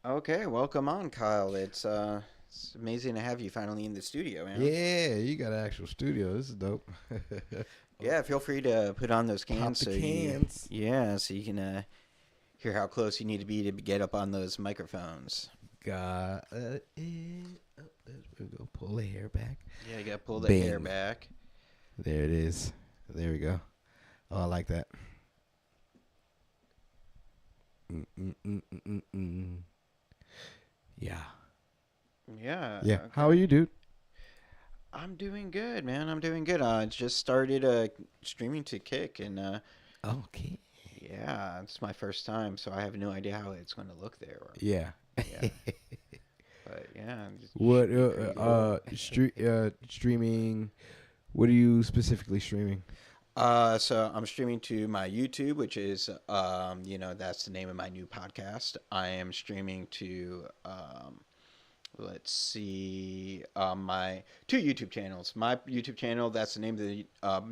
Okay, welcome on, Kyle. It's amazing to have you finally in the studio, man. Yeah, you got an actual studio. This is dope. Yeah, feel free to put on those Pop cans the so you, cans. yeah, so you can hear how close you need to be get up on those microphones. Got it. Oh, there we go. Pull the hair back. Yeah, you gotta pull the hair Bing. back. There it is. There we go. Oh, I like that. Mm-mm-mm-mm-mm. Yeah. Yeah, Yeah. How are okay. you, dude? I'm doing good, man. I'm doing good. I just started streaming to Kick, and Okay. yeah, it's my first time, so I have no idea how it's going to look there. Yeah. Yeah, but yeah, it What? should be pretty good. Streaming. What are you specifically streaming? So I'm streaming to my YouTube, which is, that's the name of my new podcast. I am streaming to, let's see, my two YouTube channels. My YouTube channel, that's the name of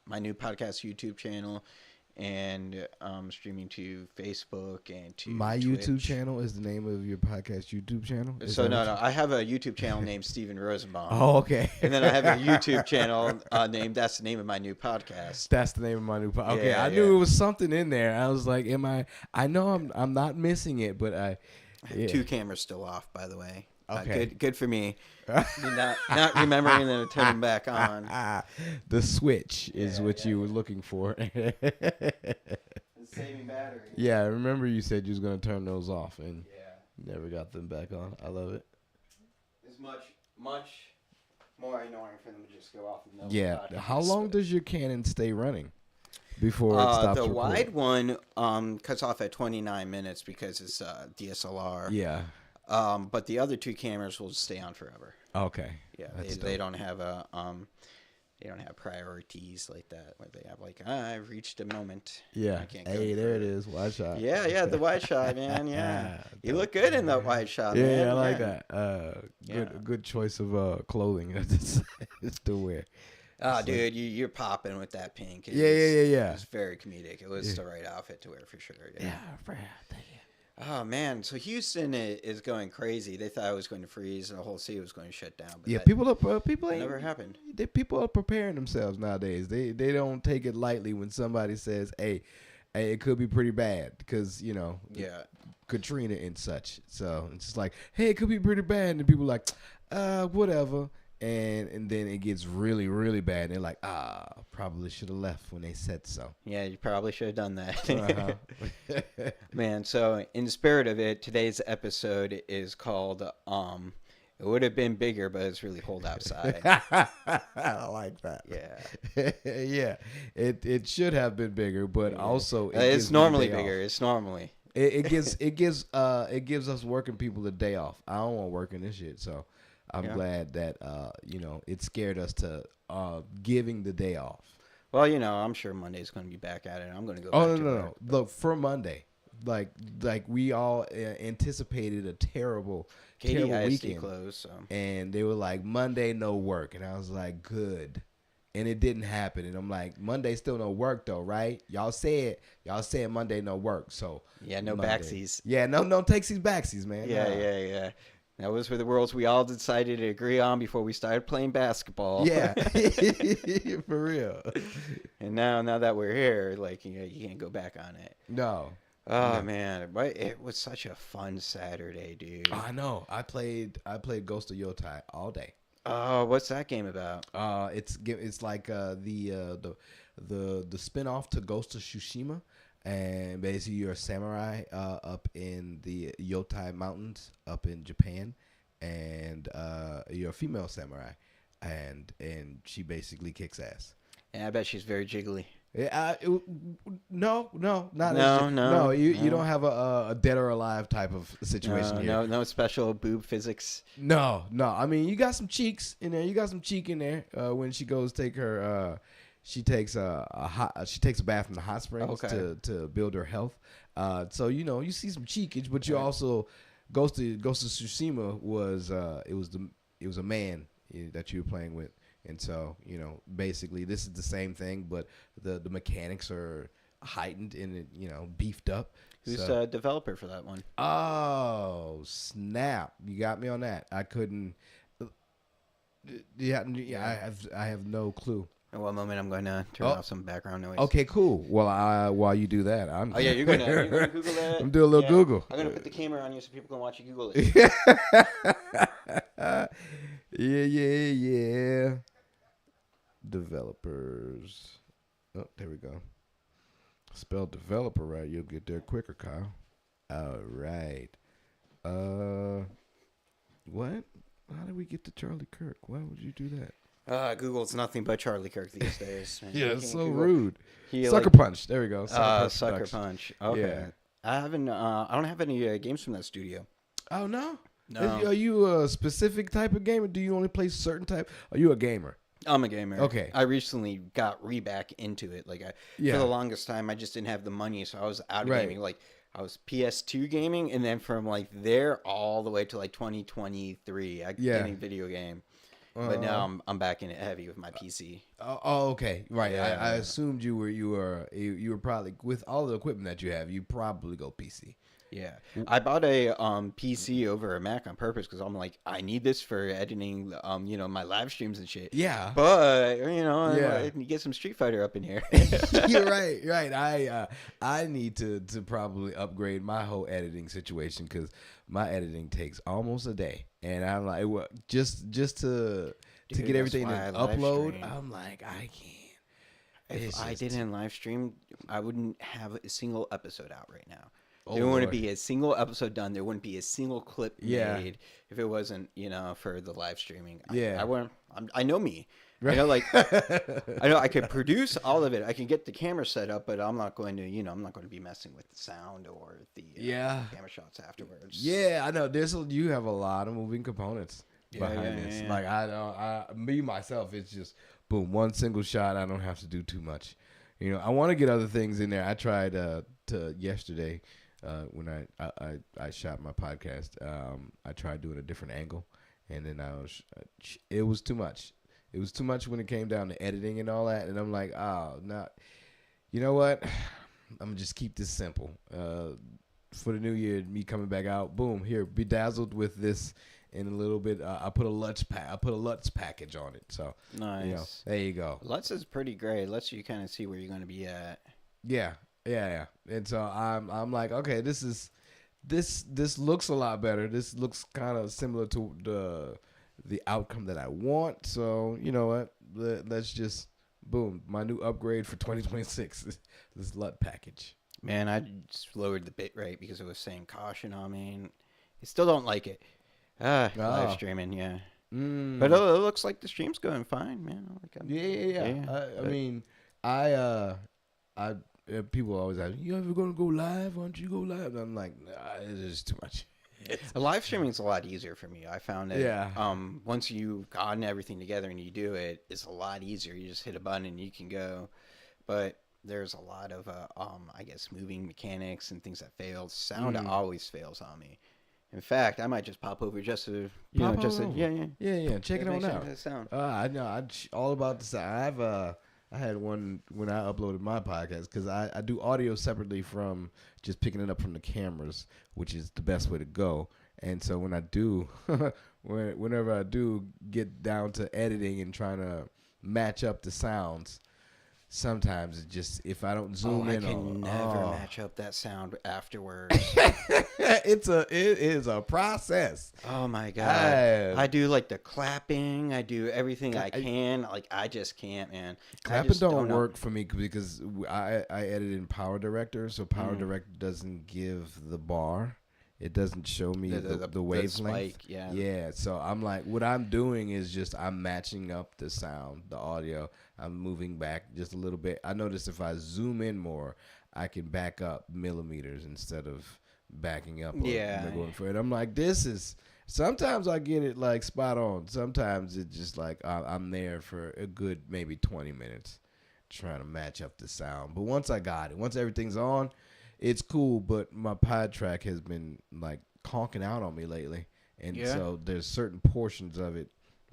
my new podcast YouTube channel, and I'm streaming to Facebook and to My YouTube Twitch. channel is the name of your podcast YouTube channel. Is So that no, what no, you? I have a YouTube channel named Steven Rosenbaum, Oh, okay. and then I have a YouTube channel named. That's the name of my new podcast. That's the name of my new podcast. Okay, Yeah, I yeah. knew it was something in there. I was like, "Am I? I know I'm not missing it, but I have yeah." two cameras still off, by the way. Okay. Good for me. Not remembering and then turning back on. The switch is Yeah, what yeah, you were yeah. looking for. It's saving battery. Yeah, I remember you said you was gonna turn those off and Yeah, never got them back on. I love it. it's much more annoying for them to just go off in the middle Yeah. of the How podcast, long but- does your Canon stay running before it stops The recording? wide one cuts off at 29 minutes because it's DSLR. Yeah. But the other two cameras will stay on forever. Okay. Yeah, That's they dope. don't have they don't have priorities like that where they have like I've reached a moment. Yeah. I can't go Hey, there it further. is. Wide shot. Yeah, the wide shot, man. Yeah, you look good in that wide shot, Yeah, man. I like Yeah. that. Yeah. Good choice of clothing to wear. Oh, It's like- dude, you're popping with that pink. Yeah, yeah. It's very comedic. It was Yeah. the right outfit to wear for sure. Yeah, thank you. Oh man, so Houston is going crazy. They thought it was going to freeze and the whole city was going to shut down, but Yeah, that people ain't never happened. people are preparing themselves nowadays. They don't take it lightly when somebody says, "Hey, it could be pretty bad," because Yeah. Katrina and such. So it's just like, "Hey, it could be pretty bad," and people are like, whatever." And then it gets really, really bad. And they're like, probably should have left when they said so. Yeah, you probably should have done that. Uh-huh. Man, so in the spirit of it, today's episode is called It Would Have Been Bigger, but It's Really Cold Outside. I like that. Yeah. Yeah, it should have been bigger, but also It's gives me the normally day bigger. off. It's normally. It gives us working people the day off. I don't want working this shit, so I'm Yeah. glad that it scared us to giving the day off. Well, I'm sure Monday's going to be back at it. I'm going to go Oh back no to no work. no! Look for Monday, like we all anticipated a terrible KDISD weekend, closed, so. and they were like Monday no work, and I was like good. And it didn't happen, and I'm like, Monday still no work though, right? Y'all said Monday no work, so Yeah, no Monday. backsies. Yeah, no takesies backsies, man. Yeah, Nah. yeah. That was for the worlds we all decided to agree on before we started playing basketball. Yeah, for real. And now that we're here, like you can't go back on it. No, Oh No. man, but it was such a fun Saturday, dude. I know. I played Ghost of Yotai all day. Oh, what's that game about? It's like the spinoff to Ghost of Tsushima, and basically you're a samurai up in the Yotai Mountains up in Japan, and you're a female samurai, and she basically kicks ass. Yeah, I bet she's very jiggly. Yeah, no, not No, no, You no. don't have a dead or alive type of situation here. No special boob physics. No. I mean, you got some cheeks in there. You got some cheek in there when she goes take her. She takes she takes a bath in the hot springs Okay. to build her health. So you see some cheekage, but you also Ghost of Tsushima was it was a man that you were playing with, and so basically this is the same thing, but the mechanics are heightened and beefed up. Who's So, the developer for that one? oh snap! You got me on that. I couldn't. Yeah, I have no clue. At what moment I'm going to turn off some background noise. Okay, cool. Well, while you do that, I'm. Oh yeah, you're gonna Google that. I'm doing a little Google. I'm gonna put the camera on you so people can watch you Google it. Yeah. Developers. Oh, there we go. Spell developer right, you'll get there quicker, Kyle. All right. What? How did we get to Charlie Kirk? Why would you do that? Google's nothing but Charlie Kirk these days. Man. Yeah, it's so Google. rude. Sucker Punch. There we go. Sucker Punch. Okay. Yeah. I don't have any games from that studio. Oh no. No. Are you a specific type of gamer? Do you only play certain type? Are you a gamer? I'm a gamer. Okay. I recently got back into it. Like for the longest time, I just didn't have the money, so I was out of gaming. Like I was PS2 gaming, and then from like there all the way to like 2023, I getting video game. But now I'm back in it heavy with my PC. Oh, okay, right. Yeah. I assumed you were probably with all the equipment that you have, you probably go PC. Yeah, I bought a PC over a Mac on purpose because I'm like, I need this for editing, my live streams and shit. Yeah, but I need to get some Street Fighter up in here. You're right. I need to probably upgrade my whole editing situation because my editing takes almost a day, and I'm like, just to get everything to upload. I'm like, I can't. If I didn't live stream, I wouldn't have a single episode out right now. There wouldn't be a single episode done. There wouldn't be a single clip made if it wasn't, for the live streaming. I know me. Right. I know I could produce all of it. I can get the camera set up, but I'm not going to, I'm not going to be messing with the sound or the camera shots afterwards. Yeah, I know. You have a lot of moving components behind this. Like me myself, it's just boom, one single shot. I don't have to do too much. I want to get other things in there. I tried to yesterday. When I shot my podcast, I tried doing a different angle, and then it was too much. It was too much when it came down to editing and all that, and I'm like, you know what? I'm gonna just keep this simple. For the new year, me coming back out, boom, here, bedazzled with this, and a little bit. I put a Lutz package on it, so nice. There you go. Lutz is pretty great. Lets you kind of see where you're going to be at. Yeah. And so I'm like, okay, this looks a lot better. This looks kind of similar to the outcome that I want. So you know what? Let's just boom, my new upgrade for 2026. This LUT package. Man, I just lowered the bit rate because it was saying caution on me. And I still don't like it. Live streaming, yeah. But it looks like the stream's going fine, man. I mean, I people always ask, you ever gonna go live? Why don't you go live? And I'm like, nah, it is too much. Live streaming is a lot easier for me. I found it. Yeah. Once you've gotten everything together and you do it, it's a lot easier. You just hit a button and you can go. But there's a lot of I guess moving mechanics and things that fail. Sound always fails on me. In fact, I might just pop over just to check it on out. I know. I'm all about the sound. I had one when I uploaded my podcast because I do audio separately from just picking it up from the cameras, which is the best way to go. And so when I do, whenever I do get down to editing and trying to match up the sounds, sometimes it just, if I don't zoom in, I can never match up that sound afterwards. It is a process. Oh my god! I do like the clapping. I do everything I can. Like I just can't, man. Clapping don't work for me because I edit in Power Director, so Power Director doesn't give the bar. It doesn't show me the wavelength. Yeah. So I'm like, what I'm doing is just I'm matching up the sound, the audio. I'm moving back just a little bit. I notice if I zoom in more, I can back up millimeters instead of backing up. Going for it. I'm like, this is. Sometimes I get it like spot on. Sometimes it's just like I'm there for a good maybe 20 minutes trying to match up the sound. But once I got it, once everything's on, it's cool. But my pod track has been like conking out on me lately, and so there's certain portions of it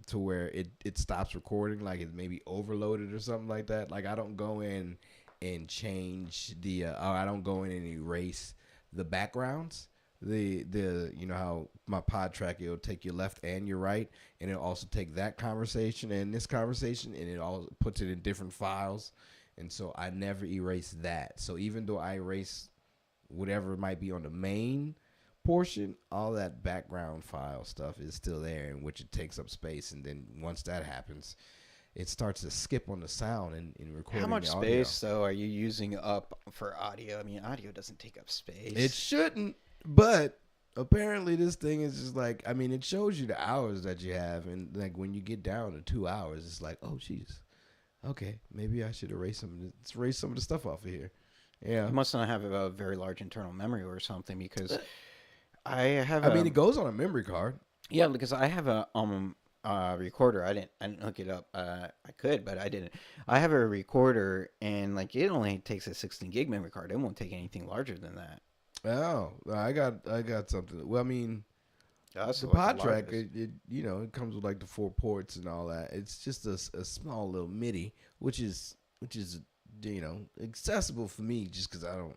to where it stops recording, like it's maybe overloaded or something like that. Like I don't go in and change the. I don't go in and erase the backgrounds. The you know how my pod track, it'll take your left and your right, and it'll also take that conversation and this conversation, and it all puts it in different files. And so I never erase that. So even though I erase whatever might be on the main portion, all that background file stuff is still there, in which it takes up space. And then once that happens, it starts to skip on the sound and recording. How much the audio. space though are you using up for audio? I mean, audio doesn't take up space. It shouldn't, but apparently this thing is just like, I mean, it shows you the hours that you have, and like when you get down to 2 hours, it's like, oh jeez, okay, maybe I should erase some of the stuff off of here. Yeah, You must not have a very large internal memory or something, because it goes on a memory card. Yeah, because I have a recorder. I didn't hook it up. I could, but I didn't. I have a recorder, and like it only takes a 16 gig memory card. It won't take anything larger than that. Oh, I got something. Well, I mean, That's the what pod the track, largest- it comes with like the 4 ports and all that. It's just a small little MIDI, which is accessible for me just because I don't.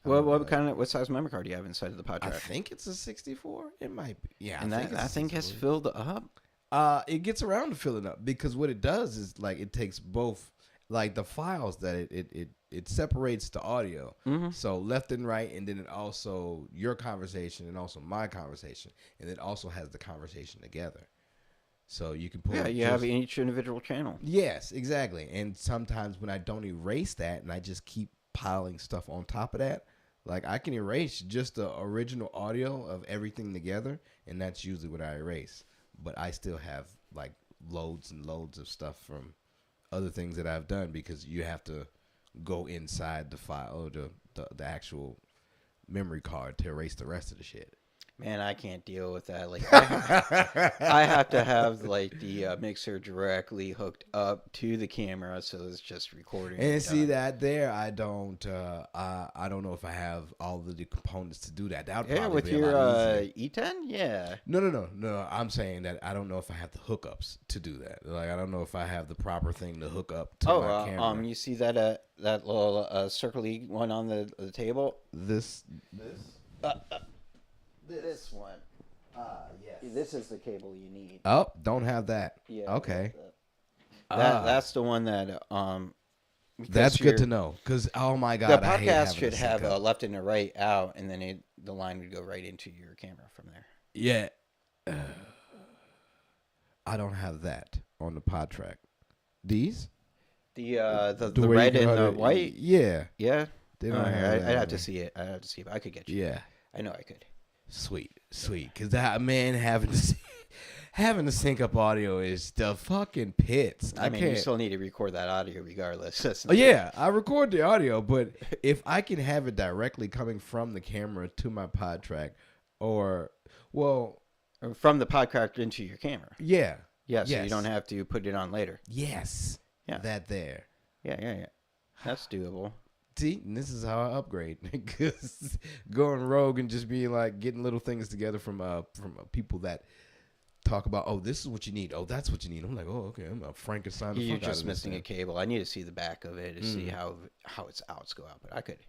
What size memory card do you have inside of the pod I track? think it's a 64. It might be. Yeah, And that thing has 64. filled up. It gets around to filling up because what it does is like it takes both, like the files that it separates the audio, so left and right, and then it also your conversation and also my conversation, and it also has the conversation together, so you can pull. Yeah, you have each individual channel. Yes, exactly. And sometimes when I don't erase that and I just keep piling stuff on top of that, like I can erase just the original audio of everything together, and that's usually what I erase. But I still have like loads and loads of stuff from other things that I've done, because you have to go inside the file or the actual memory card to erase the rest of the shit. Man, I can't deal with that. Like, I have to have like the mixer directly hooked up to the camera, so it's just recording. And see that there, I don't know if I have all of the components to do that. That would Yeah, probably with be a your lot easier. E10, yeah. No. I'm saying that I don't know if I have the hookups to do that. Like I don't know if I have the proper thing to hook up to my camera. You see that that little circly one on the table? This. This one. Yes. This is the cable you need. Oh, don't have that. Yeah. Okay. That's the one that because That's good to know. Because oh my god, the I hate podcast having should to have sync a up. left and a right out, and then the line would go right into your camera from there. Yeah. I don't have that on the pod track. These? The where you red can and the run it- white. Yeah. Yeah. They don't Alright, have that I'd on have to there. see it. I'd have to see it. I could get you. Yeah. I know I could. Sweet. Because that man having to sync up audio is the fucking pits. I mean, can't. you still need to record that audio regardless. That's Oh, yeah, I record the audio, but if I can have it directly coming from the camera to my pod track, or from the podcast into your camera. yeah, Yeah, so you Yes. don't have to put it on later. yes, Yeah. that there. Yeah. That's doable. See, and this is how I upgrade. Because going rogue and just being like getting little things together from people that talk about, oh, this is what you need. Oh, that's what you need. I'm like, oh, okay. I'm a Frankenstein. You're just missing a cable. I need to see the back of it to see how its outs go out. But I could.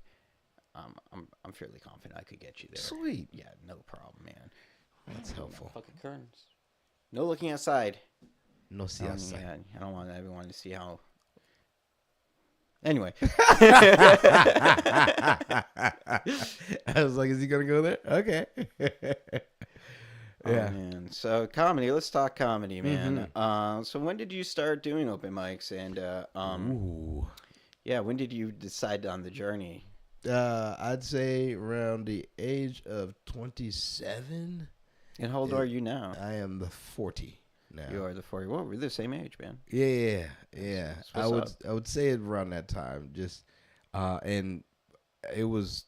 I'm fairly confident I could get you there. Sweet. Yeah, no problem, man. That's helpful. Fucking curtains. No looking outside. No, see, outside. Yeah, I don't want everyone to see how. Anyway. I was like, is he gonna go there? Okay. Oh, Yeah. man. So comedy. Let's talk comedy, man. So when did you start doing open mics? And Ooh. yeah, when did you decide on the journey? I'd say around the age of 27. And how old are you now? I am the 40 now. You are the 40. Well, we're the same age, man. Yeah. That's I what's would I would say it around that time. Just and it wasn't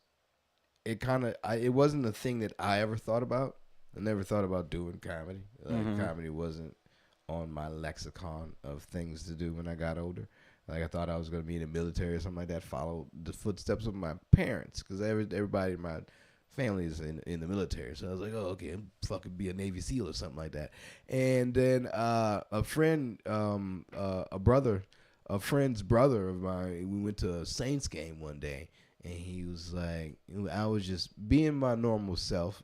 a thing that I ever thought about. I never thought about doing comedy. Comedy wasn't on my lexicon of things to do when I got older. Like I thought I was going to be in the military or something like that, follow the footsteps of my parents, because everybody in my family is in the military. So I was like, oh, okay, I'm fucking be a Navy SEAL or something like that. And then a friend, a brother a friend's brother of mine. We went to a Saints game one day, and he was like, I was just being my normal self,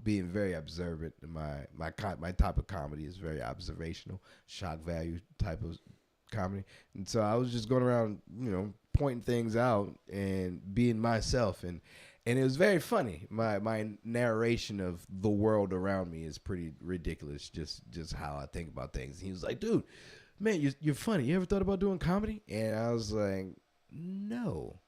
being very observant. My type of comedy is very observational, shock value type of comedy, and so I was just going around, pointing things out and being myself, and it was very funny. My narration of the world around me is pretty ridiculous, just how I think about things. And he was like, dude, man, you're funny. You ever thought about doing comedy? And I was like, no,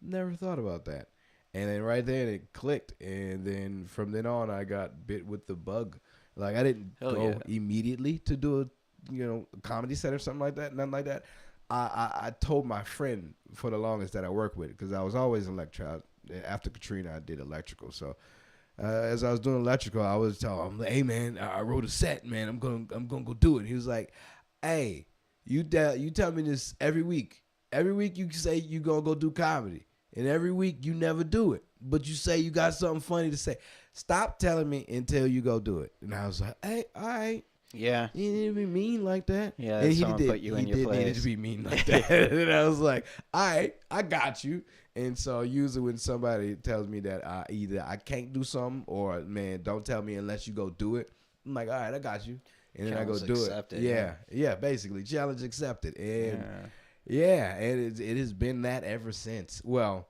never thought about that. And then right there it clicked. And then from then on, I got bit with the bug. Like, I didn't go immediately to do a comedy set or something like that. Nothing like that. I told my friend for the longest that I work with, because I was always in electrical. After Katrina, I did electrical. So as I was doing electrical, I was telling him, hey, man, I wrote a set, man. I'm gonna go do it. He was like, hey, you tell me this every week. Every week you say you gonna go do comedy, and every week you never do it. But you say you got something funny to say. Stop telling me until you go do it. And I was like, hey, all right. Yeah. You didn't be mean like that. Yeah, and someone put you in your place. He didn't be mean like that. And I was like, all right, I got you. And so usually when somebody tells me that either I can't do something or, man, don't tell me unless you go do it, I'm like, all right, I got you. And then I go do it. Yeah, basically. Challenge accepted. And and it has been that ever since. Well,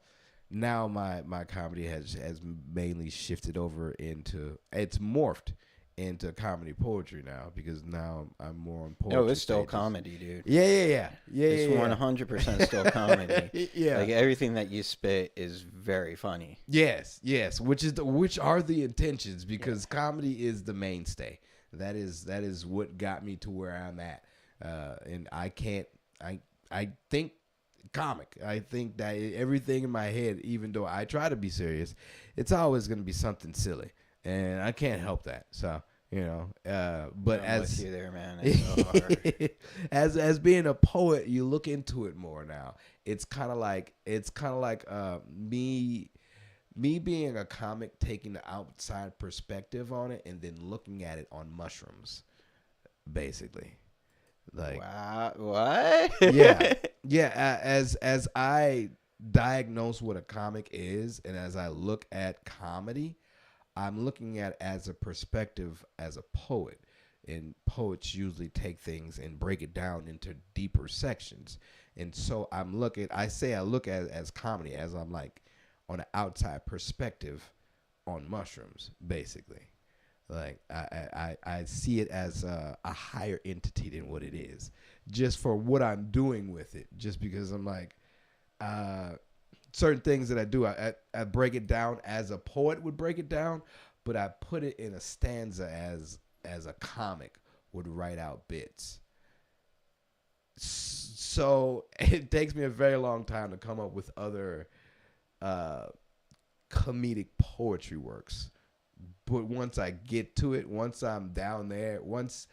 now my comedy has mainly shifted over into, it's morphed into comedy poetry now, because now I'm more on poetry. No, it's still comedy, dude. Yeah. It's 100% still comedy. Yeah. Like, everything that you spit is very funny. Yes. Which are the intentions, because comedy is the mainstay. That is what got me to where I'm at. And I think comic. I think that everything in my head, even though I try to be serious, it's always going to be something silly. And I can't help that. So, but I'm as with you there, man, it's so hard. as being a poet, you look into it more now. It's kind of like me being a comic, taking the outside perspective on it and then looking at it on mushrooms, basically. Like, wow, what? yeah. As I diagnose what a comic is, and as I look at comedy, I'm looking at it as a perspective as a poet. And poets usually take things and break it down into deeper sections. And so I look at it as comedy, as I'm like on an outside perspective on mushrooms, basically. Like I see it as a higher entity than what it is, just for what I'm doing with it. Just because I'm like, certain things that I do, I break it down as a poet would break it down, but I put it in a stanza as a comic would write out bits. So it takes me a very long time to come up with other comedic poetry works. But once I get to it, once I'm down there, once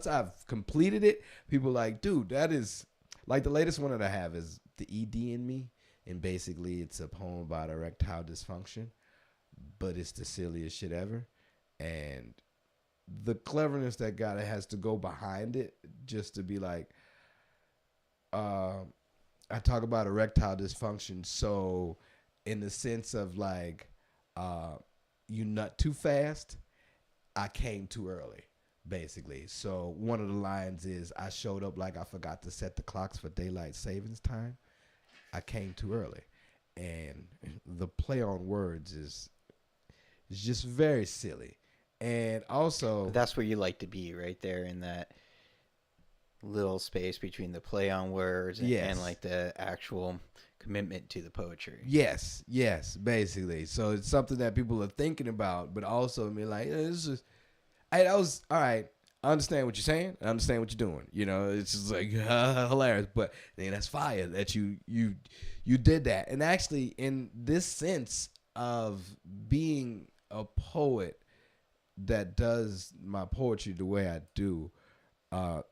I've completed it, people are like, dude, that is like the latest one that I have is The ED in Me. And basically it's a poem about erectile dysfunction, but it's the silliest shit ever. And the cleverness that God has to go behind it just to be like, I talk about erectile dysfunction. So in the sense of like, you nut too fast, I came too early, basically. So one of the lines is, I showed up like I forgot to set the clocks for daylight savings time. I came too early. And the play on words is just very silly. And also, that's where you like to be, right there in that little space between the play on words and like the actual commitment to the poetry. Yes, basically. So it's something that people are thinking about, but also be like, this is, all right. I understand what you're saying. I understand what you're doing. It's just like hilarious. But then that's fire that you did that. And actually, in this sense of being a poet that does my poetry the way I do,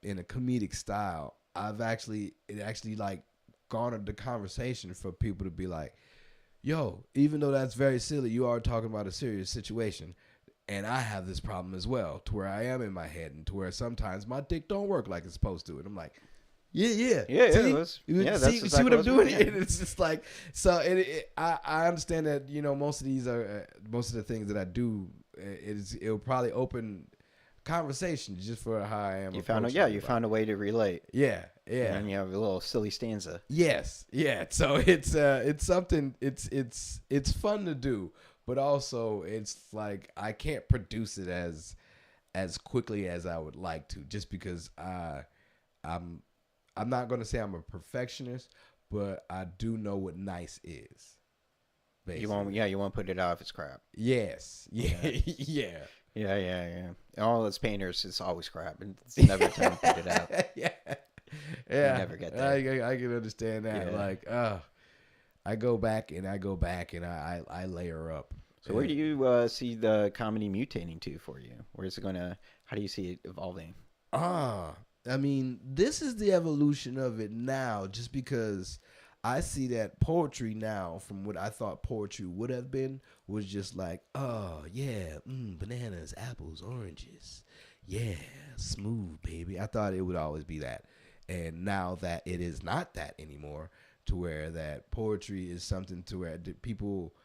in a comedic style, it actually like garnered the conversation for people to be like, yo, even though that's very silly, you are talking about a serious situation. And I have this problem as well, to where I am in my head and to where sometimes my dick don't work like it's supposed to. And I'm like, Yeah. Yeah, See? it was. You Yeah, see, that's see what exactly I'm what doing? it was, yeah. It's just like so. I understand that most of these are most of the things that I do. It'll probably open conversation just for how I am. You found approaching a way to relate. Yeah. And you have a little silly stanza. Yes. Yeah. So it's something. It's fun to do, but also it's like I can't produce it as quickly as I would like to, just because I'm not gonna say I'm a perfectionist, but I do know what nice is. Basically. You won't put it out if it's crap. Yes. Yeah. Yeah. Yeah. All as painters, it's always crap, and it's never time to put it out. Yeah. You never get there. I can understand that. Yeah. Like, I go back and I layer up. So where do you see the comedy mutating to for you? How do you see it evolving? I mean, this is the evolution of it now, just because I see that poetry now, from what I thought poetry would have been, was just like, oh, yeah, bananas, apples, oranges. Yeah, smooth, baby. I thought it would always be that. And now that it is not that anymore, to where that poetry is something to where people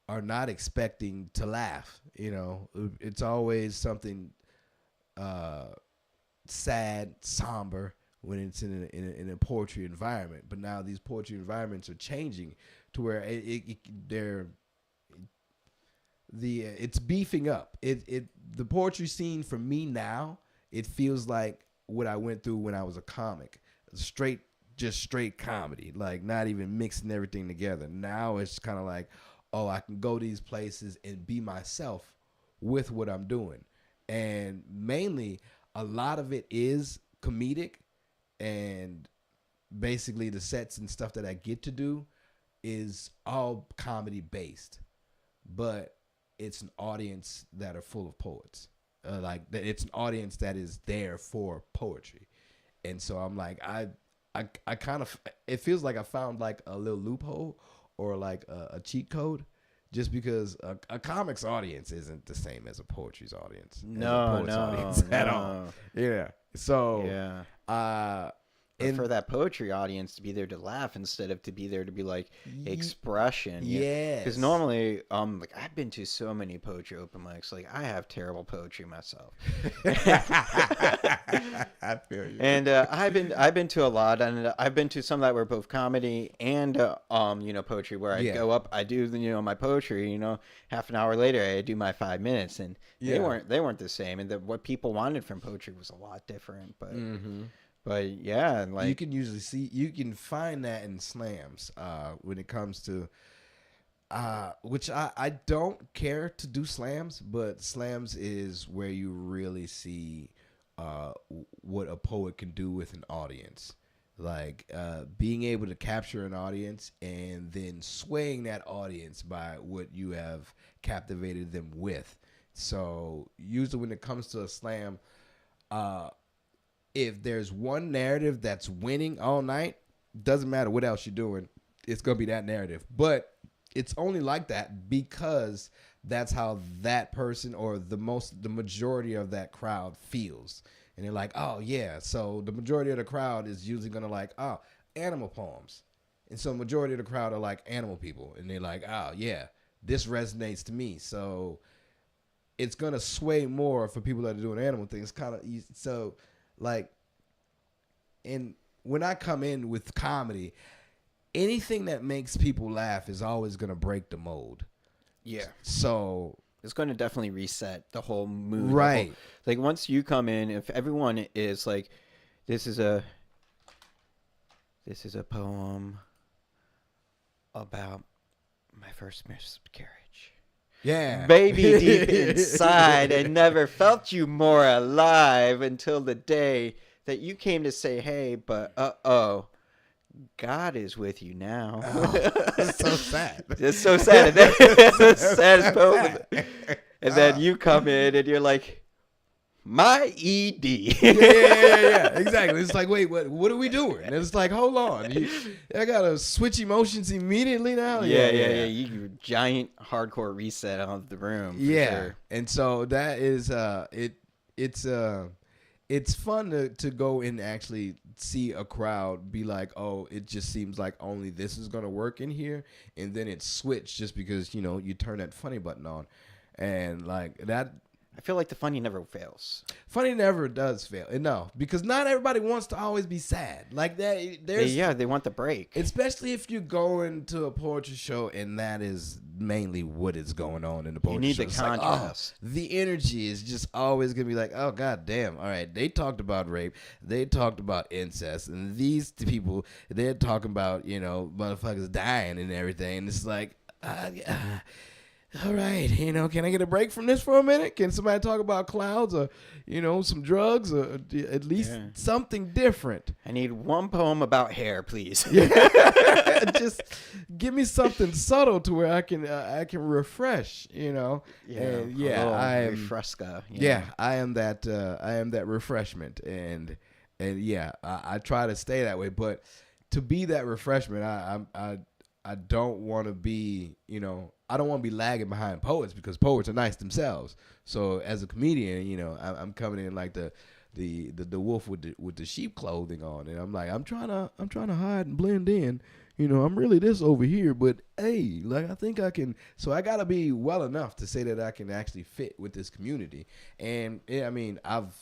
are not expecting to laugh. It's always something sad, somber when it's in a poetry environment. But now these poetry environments are changing to where it's beefing up. The poetry scene for me now, it feels like what I went through when I was a comic. Just straight comedy, like not even mixing everything together. Now it's kind of like, oh, I can go these places and be myself with what I'm doing. And mainly, a lot of it is comedic, and basically the sets and stuff that I get to do is all comedy based, but it's an audience that are full of poets. It's an audience that is there for poetry. And so I'm like, I kind of, it feels like I found like a little loophole or like a cheat code, just because a comics audience isn't the same as a poetry's audience. Audience at all. Yeah. So, yeah. And for that poetry audience to be there to laugh instead of to be there to be like expression. Yeah. Because normally, like I've been to so many poetry open mics. Like I have terrible poetry myself. I feel you. And I've been to a lot, and I've been to some that were both comedy and poetry, where I go up, I do my poetry. Half an hour later, I do my 5 minutes, and they weren't the same. And what people wanted from poetry was a lot different, but. Mm-hmm. But yeah, like you can find that in slams when it comes to which I don't care to do slams, but slams is where you really see what a poet can do with an audience. Like being able to capture an audience and then swaying that audience by what you have captivated them with. So usually when it comes to a slam, if there's one narrative that's winning all night, doesn't matter what else you're doing, it's going to be that narrative. But it's only like that because that's how that person or the majority of that crowd feels. And they're like, oh, yeah. So the majority of the crowd is usually going to like, oh, animal poems. And so the majority of the crowd are like animal people. And they're like, oh, yeah, this resonates to me. So it's going to sway more for people that are doing animal things. Kind of easy. So... like, and when I come in with comedy, anything that makes people laugh is always going to break the mold. Yeah. So it's going to definitely reset the whole mood. Right. Like once you come in, if everyone is like, this is a poem about my first miscarriage. Yeah. Baby deep inside, I never felt you more alive until the day that you came to say, hey, but God is with you now. It's so sad. It's so sad. It's the saddest poem. And then you come in and you're like, my ED. Yeah. Exactly. It's like, wait, what are we doing? And it's like, hold on. I got to switch emotions immediately now? Yeah. You giant hardcore reset of the room. Yeah. Sure. And so that is, it's fun to go and actually see a crowd be like, oh, it just seems like only this is gonna work in here, and then it switched just because you turn that funny button on, and like that. I feel like the funny never fails. Funny never does fail. No, because not everybody wants to always be sad like that. They want the break, especially if you're going to a poetry show and that is mainly what is going on in the poetry show. You need the contrast. The energy is just always gonna be like, oh god damn! All right, they talked about rape, they talked about incest, and these people they're talking about motherfuckers dying and everything. And it's like, all right, can I get a break from this for a minute? Can somebody talk about clouds or, some drugs or at least something different? I need one poem about hair, please. Just give me something subtle to where I can refresh, Yeah, and I am refresca. I am that refreshment, and I try to stay that way. But to be that refreshment, I don't want to be, I don't want to be lagging behind poets because poets are nice themselves. So as a comedian, I'm coming in like the wolf with the sheep clothing on, and I'm like, I'm trying to hide and blend in. I'm really this over here, but hey, like I think I can. So I gotta be well enough to say that I can actually fit with this community. And I mean, I've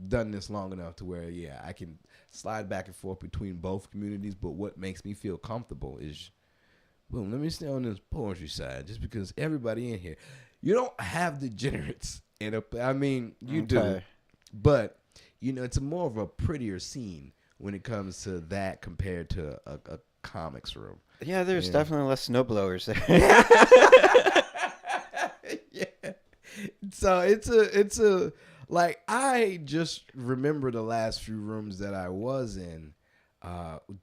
done this long enough to where I can slide back and forth between both communities. But what makes me feel comfortable is, boom, let me stay on this poetry side, just because everybody in here, you don't have degenerates I mean, you do, but it's more of a prettier scene when it comes to that compared to a comics room. Yeah, there's definitely less snowblowers there. Yeah. So it's a like, I just remember the last few rooms that I was in,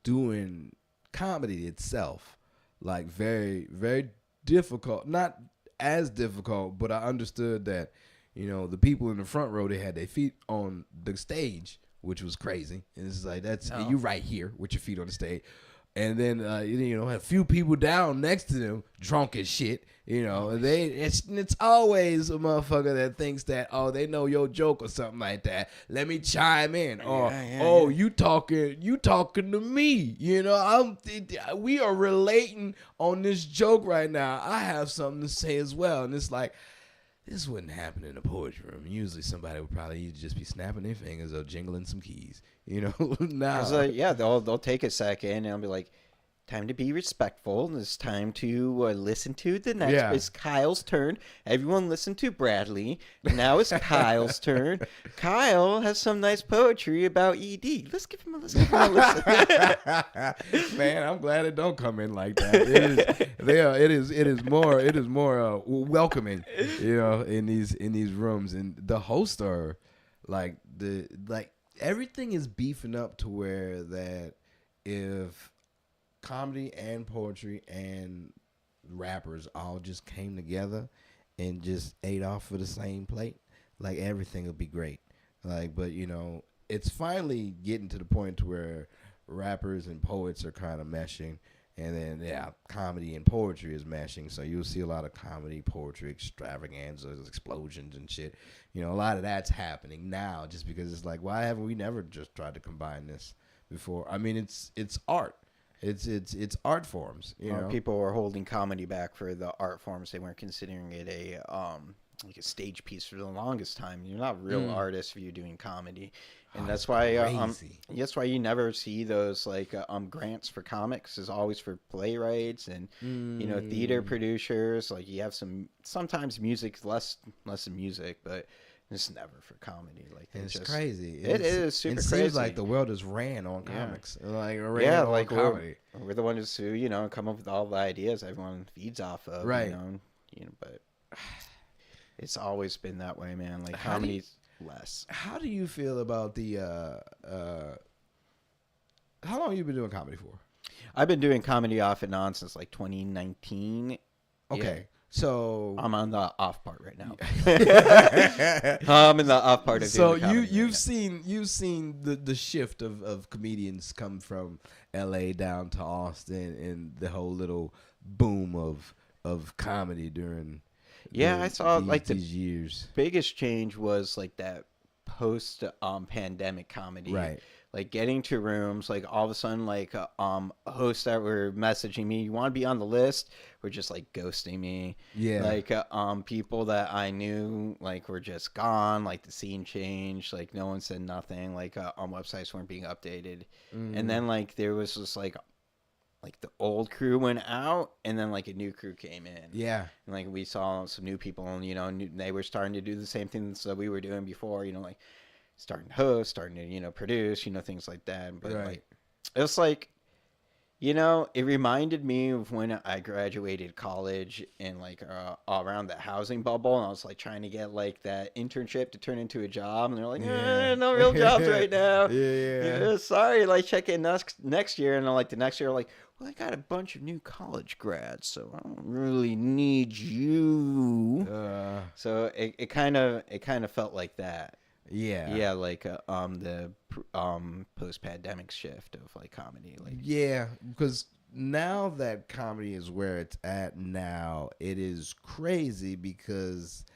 doing comedy itself. Like very, very difficult. Not as difficult, but I understood that, the people in the front row, they had their feet on the stage, which was crazy. And it's like, you right here with your feet on the stage. And then, a few people down next to them, drunk as shit. It's always a motherfucker that thinks that, oh, they know your joke or something like that. Let me chime in. Or, you talking to me. We are relating on this joke right now. I have something to say as well. And it's like, this wouldn't happen in a poetry room. Usually somebody would probably just be snapping their fingers or jingling some keys. Nah. They'll take a second and I'll be like, time to be respectful. It's time to listen to the next. Yeah. It's Kyle's turn. Everyone listen to Bradley. Now it's Kyle's turn. Kyle has some nice poetry about ED. Let's give him a listen. Man, I'm glad it don't come in like that. It is more welcoming, in these rooms. And the hosts are like everything is beefing up to where that if comedy and poetry and rappers all just came together and just ate off of the same plate, like everything would be great. Like, but it's finally getting to the point to where rappers and poets are kind of meshing, and then comedy and poetry is meshing. So you'll see a lot of comedy, poetry extravaganzas, explosions and shit. A lot of that's happening now, just because it's like, why haven't we never just tried to combine this before? I mean, it's art. It's art forms. People were holding comedy back for the art forms. They weren't considering it a stage piece for the longest time. You're not real artists if you're doing comedy, and that's why you never see those grants for comics. Is always for playwrights and theater producers. Like, you have sometimes music, less than music, but it's never for comedy. Like, it's crazy. It is super crazy. It seems like the world is ran on comics. Comedy. We're the ones who come up with all the ideas everyone feeds off of. Right. But it's always been that way, man. Like, comedy's less. How do you feel about the? How long have you been doing comedy for? I've been doing comedy off and on since 2019. Okay. Yeah. So I'm on the off part right now. I'm in the off part of. So you've seen the shift of comedians come from L.A. down to Austin, and the whole little boom of comedy during. I saw these years. Biggest change was that post pandemic comedy. Right. Like getting to rooms, like all of a sudden, like hosts that were messaging me, you want to be on the list, were just like ghosting me. Yeah. Like people that I knew, like were just gone. Like the scene changed. Like no one said nothing. Like websites weren't being updated. And then like there was just like the old crew went out, and then like a new crew came in. Yeah. And like we saw some new people, and they were starting to do the same things that we were doing before. Like starting to host, starting to produce, things like that. But Right. like it was like, it reminded me of when I graduated college and like around the housing bubble, and I was like trying to get like that internship to turn into a job, and they're like, no real jobs right now. Yeah. Sorry, like check in next year, and then like the next year, like, well, I got a bunch of new college grads, so I don't really need you. So it kind of felt like that. Yeah. Yeah, like the post pandemic shift of like comedy, like Yeah, because now that comedy is where it's at now, it is crazy because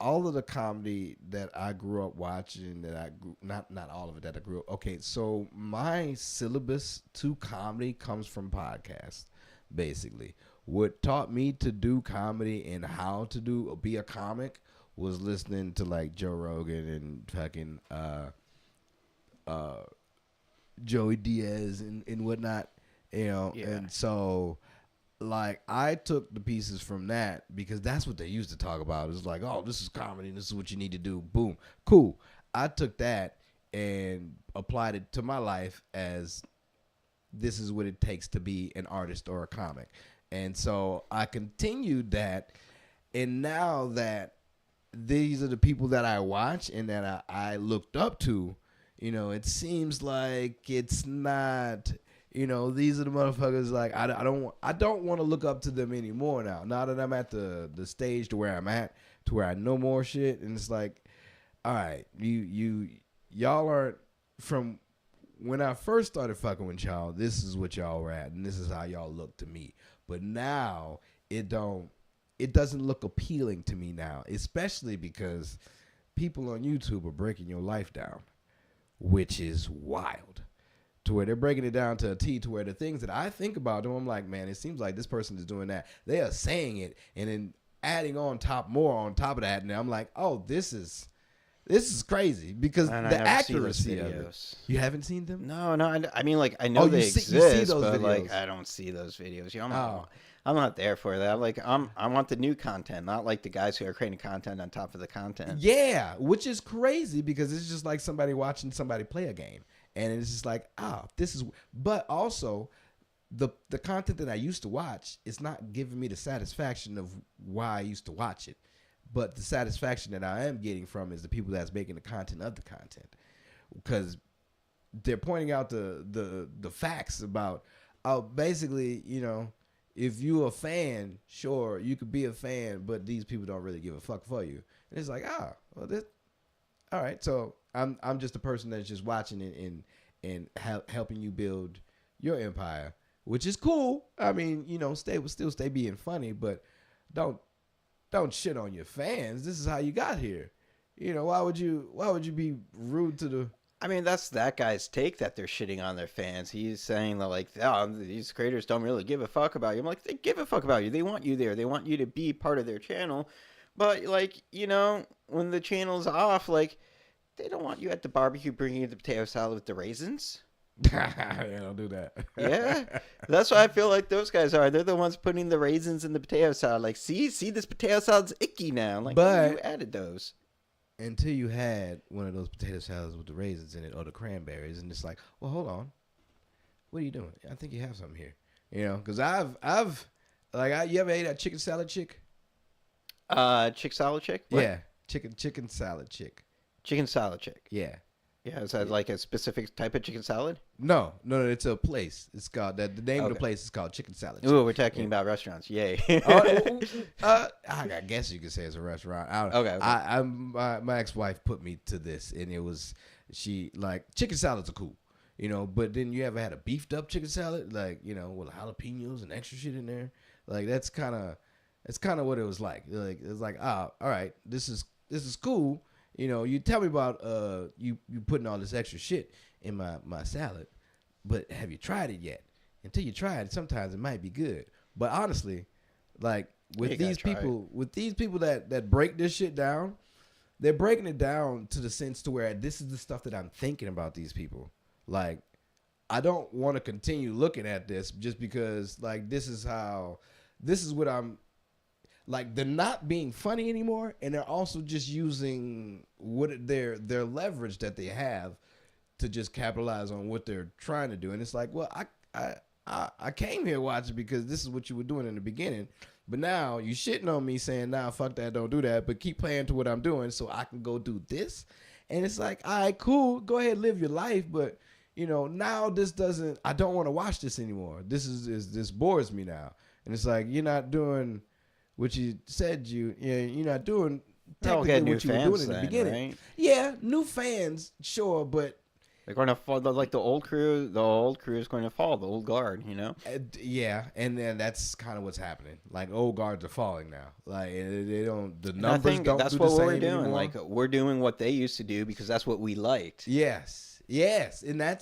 all of the comedy that I grew up watching, not all of it that I grew up. Okay, so my syllabus to comedy comes from podcasts, basically. What taught me to do comedy and how to be a comic was listening to like Joe Rogan and fucking Joey Diaz and whatnot, Yeah. and so like I took the pieces from that because that's what they used to talk about. It's like, oh, this is comedy, and this is what you need to do. Boom, cool. I took that and applied it to my life as this is what it takes to be an artist or a comic, and so I continued that, and now that these are the people that I watch and that I looked up to, it seems like it's not, these are the motherfuckers like I don't want to look up to them anymore now that I'm at the stage to where I'm at, to where I know more shit, and it's like, all right, y'all aren't from when I first started fucking with y'all, this is what y'all were at, and this is how y'all look to me. But now it doesn't look appealing to me now, especially because people on YouTube are breaking your life down, which is wild. To where they're breaking it down to a T, to where the things that I think about them, I'm like, man, it seems like this person is doing that. They are saying it and then adding more on top of that, and I'm like, oh, this is crazy because And the accuracy of it. You haven't seen them? No, I mean, like I know they exist, those but videos. like I don't see those videos. I'm not there for that. Like I want the new content, not like the guys who are creating content on top of the content. Yeah, which is crazy because it's just like somebody watching somebody play a game, and it's just like, this is. But also, the content that I used to watch is not giving me the satisfaction of why I used to watch it, but the satisfaction that I am getting from is the people that's making the content of the content, because they're pointing out the facts about, basically, if you a fan, sure, you could be a fan, but these people don't really give a fuck for you. And it's like, well, this, all right. So I'm just a person that's just watching it and helping you build your empire, which is cool. I mean, stay being funny, but don't shit on your fans. This is how you got here. Why would you be rude to the? I mean, that's that guy's take that they're shitting on their fans. He's saying that, like, these creators don't really give a fuck about you. I'm like, they give a fuck about you. They want you there. They want you to be part of their channel. But, like, when the channel's off, like, they don't want you at the barbecue bringing you the potato salad with the raisins. Yeah, don't do that. Yeah, that's what I feel like those guys are. They're the ones putting the raisins in the potato salad. Like, see, this potato salad's icky now. I'm like, but you added those. Until you had one of those potato salads with the raisins in it or the cranberries, and it's like, well, hold on, what are you doing? I think you have something here, because you ever ate that chicken salad chick? Chick salad chick? What? Yeah, chicken salad chick. Chicken salad chick. Yeah. Yeah, is that like a specific type of chicken salad? No, it's a place. It's called that. The name of the place is called Chicken Salad Chick. Ooh, we're talking about restaurants. Yay. I guess you could say it's a restaurant. Okay. My ex-wife put me to this, and it was chicken salads are cool, But then you ever had a beefed up chicken salad, like with jalapenos and extra shit in there? Like that's kind of what it was like. Like it's like, all right, this is cool. you tell me about you putting all this extra shit in my salad, but have you tried it yet? Until you try it, sometimes it might be good. But honestly, like with these people that break this shit down, they're breaking it down to the sense to where this is the stuff that I'm thinking about these people. Like, I don't want to continue looking at this just because like this is what I'm like. They're not being funny anymore, and they're also just using their leverage that they have to just capitalize on what they're trying to do. And it's like, well, I came here watching because this is what you were doing in the beginning, but now you shitting on me saying, nah, fuck that, don't do that, but keep playing to what I'm doing so I can go do this. And it's like, all right, cool, go ahead, live your life, but now I don't want to watch this anymore. This bores me now. And it's like, you're not doing what you said you're not doing technically what you were doing in the beginning. Right? Yeah, new fans, sure, but they're going to fall, like the old crew. The old crew is going to fall. The old guard, Yeah, and then that's kind of what's happening. Like old guards are falling now. Like they don't. The numbers don't. That's do what the same we're doing. Anymore. Like we're doing what they used to do because that's what we liked. Yes, and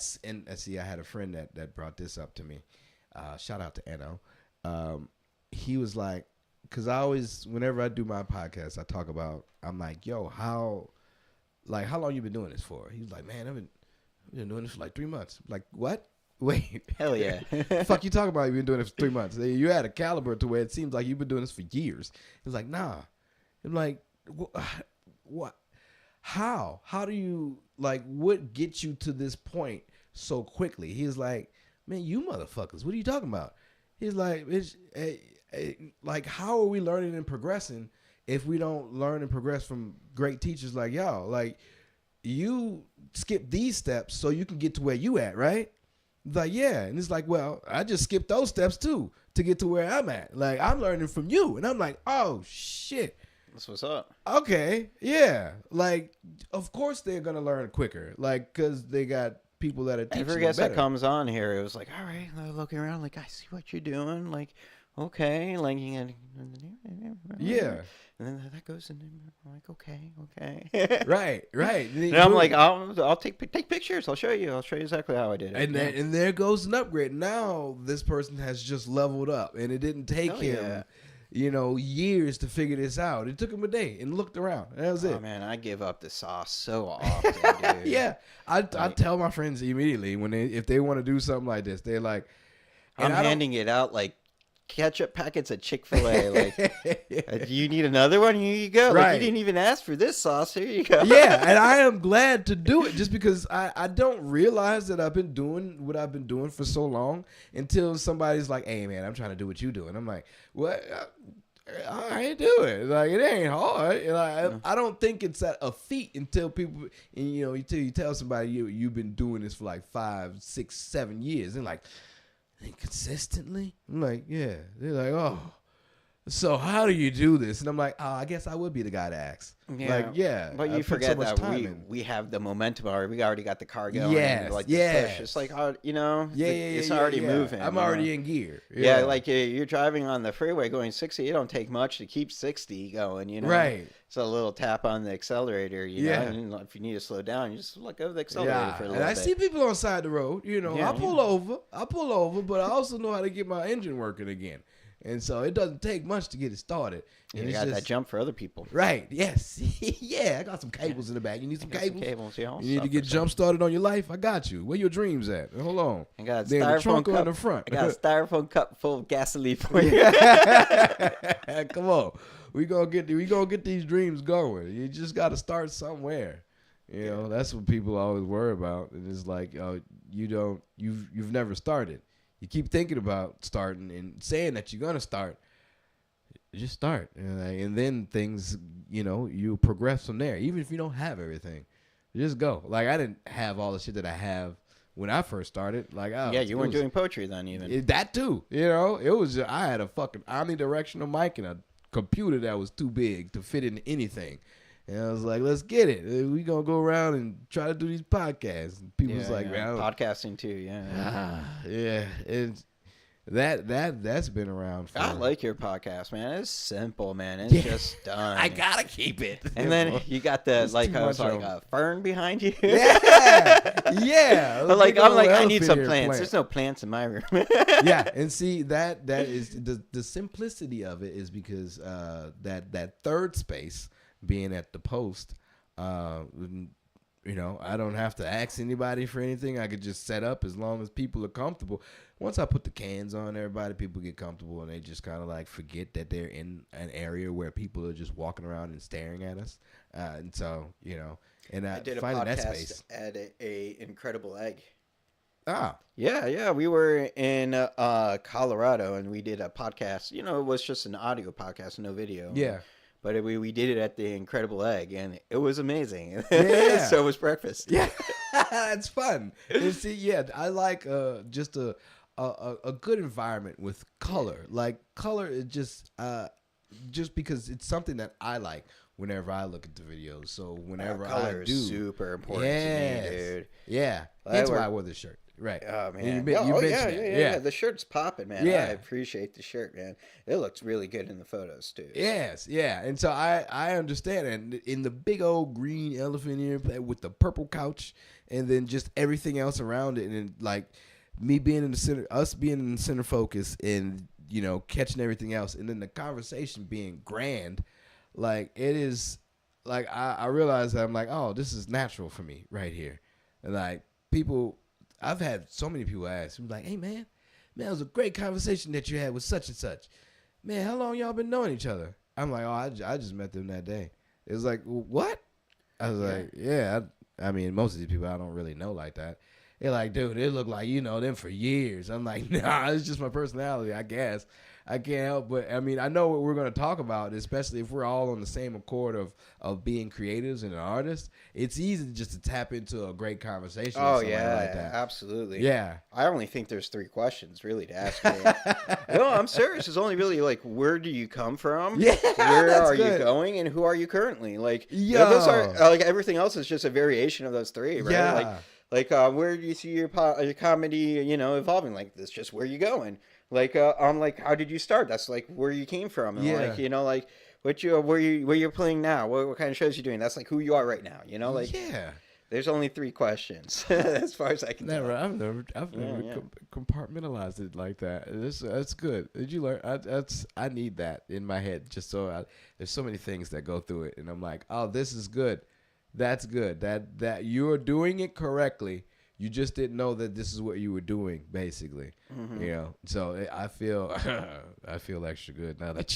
see, I had a friend that brought this up to me. Shout out to Eno. He was like, because whenever I do my podcast, I talk about. I'm like, yo, how long you been doing this for? He was like, man, I've been doing this for like 3 months. I'm like, what? Wait. Hell yeah. Fuck you talking about you've been doing it for 3 months. You had a caliber to where it seems like you've been doing this for years. He's like, nah. I'm like, what? How? How do you, like, what gets you to this point so quickly? He's like, man, you motherfuckers, what are you talking about? He's like, like, how are we learning and progressing if we don't learn and progress from great teachers like y'all? Like, you skip these steps so you can get to where you at, right? Like, yeah. And it's like, well, I just skipped those steps too to get to where I'm at. Like, I'm learning from you. And I'm like, oh, shit. That's what's up. Okay, yeah. Like, of course they're going to learn quicker. Like, because they got people that are teaching every guest that comes on here, it was like, all right, they're looking around like, I see what you're doing. Like, okay. Like, yeah. And then that goes in. I'm like, okay. Right. And I'm like, I'll take pictures. I'll show you exactly how I did it. And there goes an upgrade. Now this person has just leveled up, and it didn't take him, years to figure this out. It took him a day and looked around. And that was it. Oh man, I give up the sauce so often, dude. Yeah, I tell my friends immediately if they want to do something like this, they're like, I'm handing it out like ketchup packets at Chick-fil-A. Like, do you need another one? Here you go. Right. Like, you didn't even ask for this sauce. Here you go. Yeah, and I am glad to do it just because I don't realize that I've been doing what I've been doing for so long until somebody's like, hey, man, I'm trying to do what you do. And I'm like, what? I ain't do it. Like, it ain't hard. And I don't think it's a feat until people, until you tell somebody you've been doing this for like 5, 6, 7 years. And like, consistently? I'm like, yeah. They're like, oh, so how do you do this? And I'm like, oh, I guess I would be the guy to ask. Yeah. Like, yeah. But you forget that we have the momentum already. We already got the car going. Yes. Like yes. It's like, it's already moving. I'm already in gear. Yeah. Like you're driving on the freeway going 60. It don't take much to keep 60 going, Right. It's a little tap on the accelerator, know. And if you need to slow down, you just let go of the accelerator for a little bit. And I see people on side the road, I pull over, but I also know how to get my engine working again. And so it doesn't take much to get it started. And you got that jump for other people. Right, yes. Yeah, I got some cables in the back. You need some cables? Yeah, you need to get jump started on your life? I got you. Where your dreams at? Hold on. I got a styrofoam styrofoam cup in the front. I got a styrofoam cup full of gasoline for you. Come on. We gonna get these dreams going. You just got to start somewhere. That's what people always worry about. And it's like, you've never started. You keep thinking about starting and saying that you're gonna start. Just start, and then things, you progress from there. Even if you don't have everything, just go. Like, I didn't have all the shit that I have when I first started. Like, you weren't doing poetry then, even that too. It was just, I had a fucking omnidirectional mic and a computer that was too big to fit in anything. And I was like, let's get it. We gonna go around and try to do these podcasts. And people was like, man, podcasting too, yeah. Yeah. That's been around for. I like your podcast, man. It's simple, man. It's just done. I gotta keep it. And then you got the It's like too I was much like of- a fern behind you. Yeah. But like Big I'm old like I need elephant some here plants. plant. There's no plants in my room. Yeah, and see that is the simplicity of it is because that third space being at the post, I don't have to ask anybody for anything. I could just set up as long as people are comfortable. Once I put the cans on everybody, people get comfortable and they just kind of like forget that they're in an area where people are just walking around and staring at us. And so, and I did a finding that podcast space. at a Incredible Egg. Ah, Yeah, we were in Colorado and we did a podcast. It was just an audio podcast, no video. yeah. But we did it at the Incredible Egg, and it was amazing. Yeah. So was breakfast. Yeah, it's fun. And see, yeah, I like just a good environment with color. Like color is just because it's something that I like whenever I look at the videos. So whenever color I do, is super important to me, dude. Yeah, that's why I wore this shirt. Right. Oh man. And you mentioned it. Yeah. The shirt's popping, man. Yeah. I appreciate the shirt, man. It looks really good in the photos too. Yes, yeah, and so I understand, and in the big old green elephant here with the purple couch, and then just everything else around it, and then, like me being in the center, us being in the center focus, and catching everything else, and then the conversation being grand, like it is, like I realize that I'm like, oh, this is natural for me right here, and like people, I've had so many people ask me like, hey man, it was a great conversation that you had with such and such. Man, how long y'all been knowing each other? I'm like, oh, I just met them that day. It was like, what? I was like, yeah. I mean, most of these people I don't really know like that. They're like, dude, it look like you know them for years. I'm like, nah, it's just my personality, I guess. I can't help but, I mean, I know what we're going to talk about, especially if we're all on the same accord of being creatives and artists. It's easy just to tap into a great conversation. Oh with somebody yeah, like that. absolutely. Yeah. I only think there's 3 questions really to ask you. No, I'm serious. It's only really like, where do you come from? Yeah, Where that's are good. you going? And who are you currently? Like, Yo. those are like everything else is just a variation of those 3, right? Yeah. Like where do you see your comedy, evolving? Like, that's just where you going. Like, I'm like, how did you start? That's like where you came from. And Yeah. like, where you're playing now? What kind of shows you doing? That's like who you are right now. Like, yeah. there's only 3 questions as far as I can tell. I've never Yeah. compartmentalized it like that. That's good. Did you learn? I need that in my head just so there's so many things that go through it, and I'm like, oh, this is good. That's good. That you're doing it correctly. You just didn't know that this is what you were doing, basically. Mm-hmm. So I feel I feel extra good now that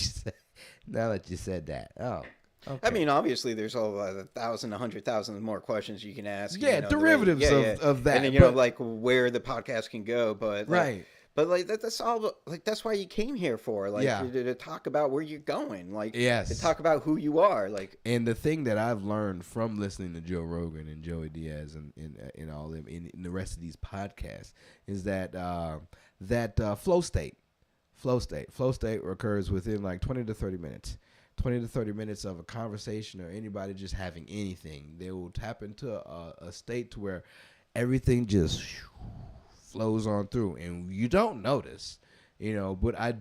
you said that. Oh. Okay. I mean, obviously, there's 1,000, 100,000 more questions you can ask. Yeah, the way- derivatives of that. and then but- like where the podcast can go. But right. But like that's all. Like that's why you came here for. Like Yeah. to talk about where you're going. Like Yes. to talk about who you are. Like And the thing that I've learned from listening to Joe Rogan and Joey Diaz and all them in the rest of these podcasts is that flow state occurs within like 20 to 30 minutes. 20 to 30 minutes of a conversation or anybody just having anything. They will tap into a state to where everything just flows on through and you don't notice, but I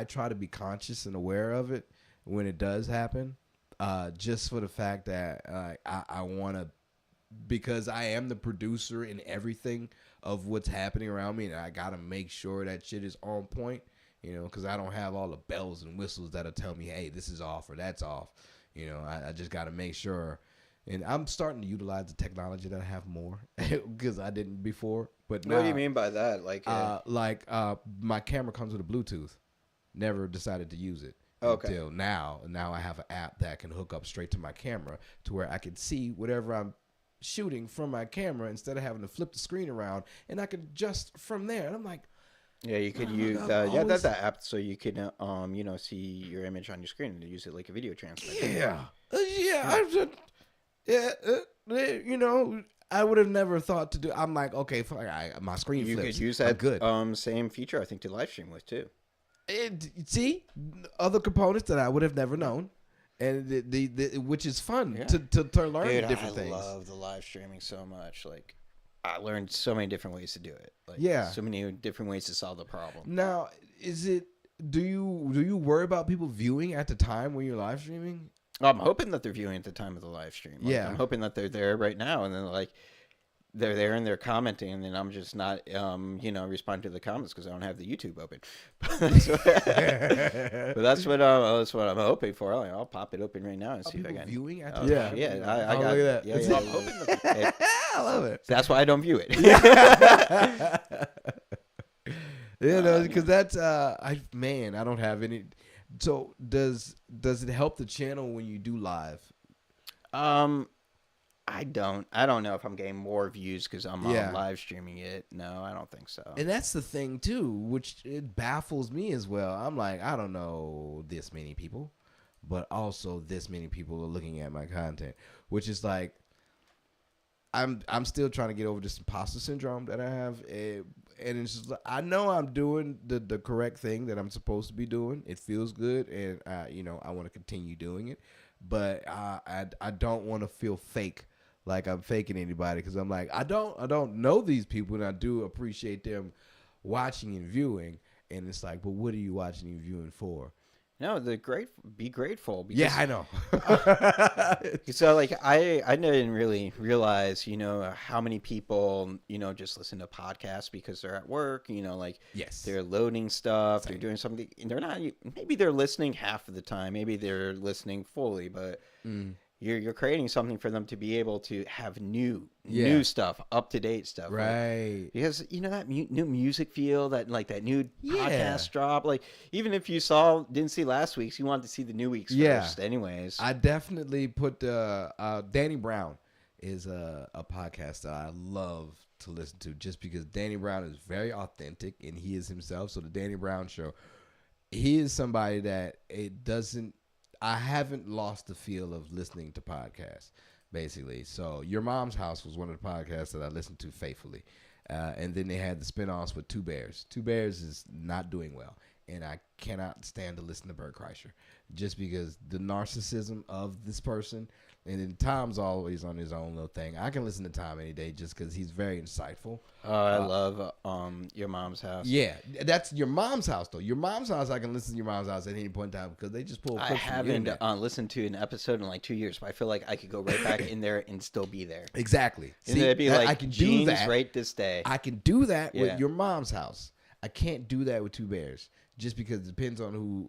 try to be conscious and aware of it when it does happen, just for the fact that I want to, because I am the producer in everything of what's happening around me, and I got to make sure that shit is on point, because I don't have all the bells and whistles that'll tell me, hey, this is off or that's off. I just got to make sure. And I'm starting to utilize the technology that I have more because I didn't before. But now, what do you mean by that? Like my camera comes with a Bluetooth. Never decided to use it until now. Now I have an app that can hook up straight to my camera to where I can see whatever I'm shooting from my camera instead of having to flip the screen around, and I can adjust from there. And I'm like, yeah, you could use that's that app so you can see your image on your screen and use it like a video transfer. I would have never thought to do. I'm like, okay, my screen You flips. could use I'm that good. Same feature I think to live stream with too. See, other components that I would have never known, and the which is fun to learn Dude, different things. I love the live streaming so much. Like, I learned so many different ways to do it. Like, Yeah. so many different ways to solve the problem. Now, is it? Do you worry about people viewing at the time when you're live streaming? I'm hoping that they're viewing at the time of the live stream. Like, Yeah. I'm hoping that they're there right now, and then like they're there and they're commenting, and then I'm just not, responding to the comments because I don't have the YouTube open. But that's what I'm hoping for. I'll pop it open right now and see if I People can. viewing at the Oh, time. yeah, I Oh, got look at that. Yeah, It's yeah. all- I'm hoping that I love it. that's why I don't view it. Because that's I don't have any. So does it help the channel when you do live? I don't know if I'm getting more views because I'm live streaming it. No, I don't think so. And that's the thing too, which it baffles me as well. I'm like, I don't know this many people, but also this many people are looking at my content, which is like, I'm still trying to get over this imposter syndrome that I have, and it's just like, I know I'm doing the correct thing that I'm supposed to be doing. It feels good, and I want to continue doing it, but I don't want to feel fake. Like I'm faking anybody, because I'm like, I don't know these people, and I do appreciate them watching and viewing. And it's like, but what are you watching and viewing for? No, be grateful. Because, Yeah, I know. So like I didn't really realize, how many people, just listen to podcasts because they're at work, like Yes. they're loading stuff, Same. they're doing something, and they're not, maybe they're listening half of the time, maybe they're listening fully, but you're creating something for them to be able to have new stuff, up-to-date stuff. Right. Like, because, that new music feel, that new Yeah. podcast drop, like, even if you didn't see last week's, you wanted to see the new week's first anyways. I definitely put Danny Brown is a podcast that I love to listen to, just because Danny Brown is very authentic and he is himself. So the Danny Brown Show, he is somebody that I haven't lost the feel of listening to podcasts, basically. So Your Mom's House was one of the podcasts that I listened to faithfully. And then they had the spinoffs with Two Bears. Two Bears is not doing well. And I cannot stand to listen to Bert Kreischer, just because the narcissism of this person. And then Tom's always on his own little thing. I can listen to Tom any day just because he's very insightful. I love Your Mom's House. Yeah, that's Your Mom's House, though. Your Mom's House, I can listen to Your Mom's House at any point in time because they just pull I clips from the haven't internet. listened to an episode in like 2 years, but I feel like I could go right back in there and still be there. Exactly. And it'd be like, I can do Gene's that. right this day. I can do that Yeah. with Your Mom's House. I can't do that with Two Bears, just because it depends on who,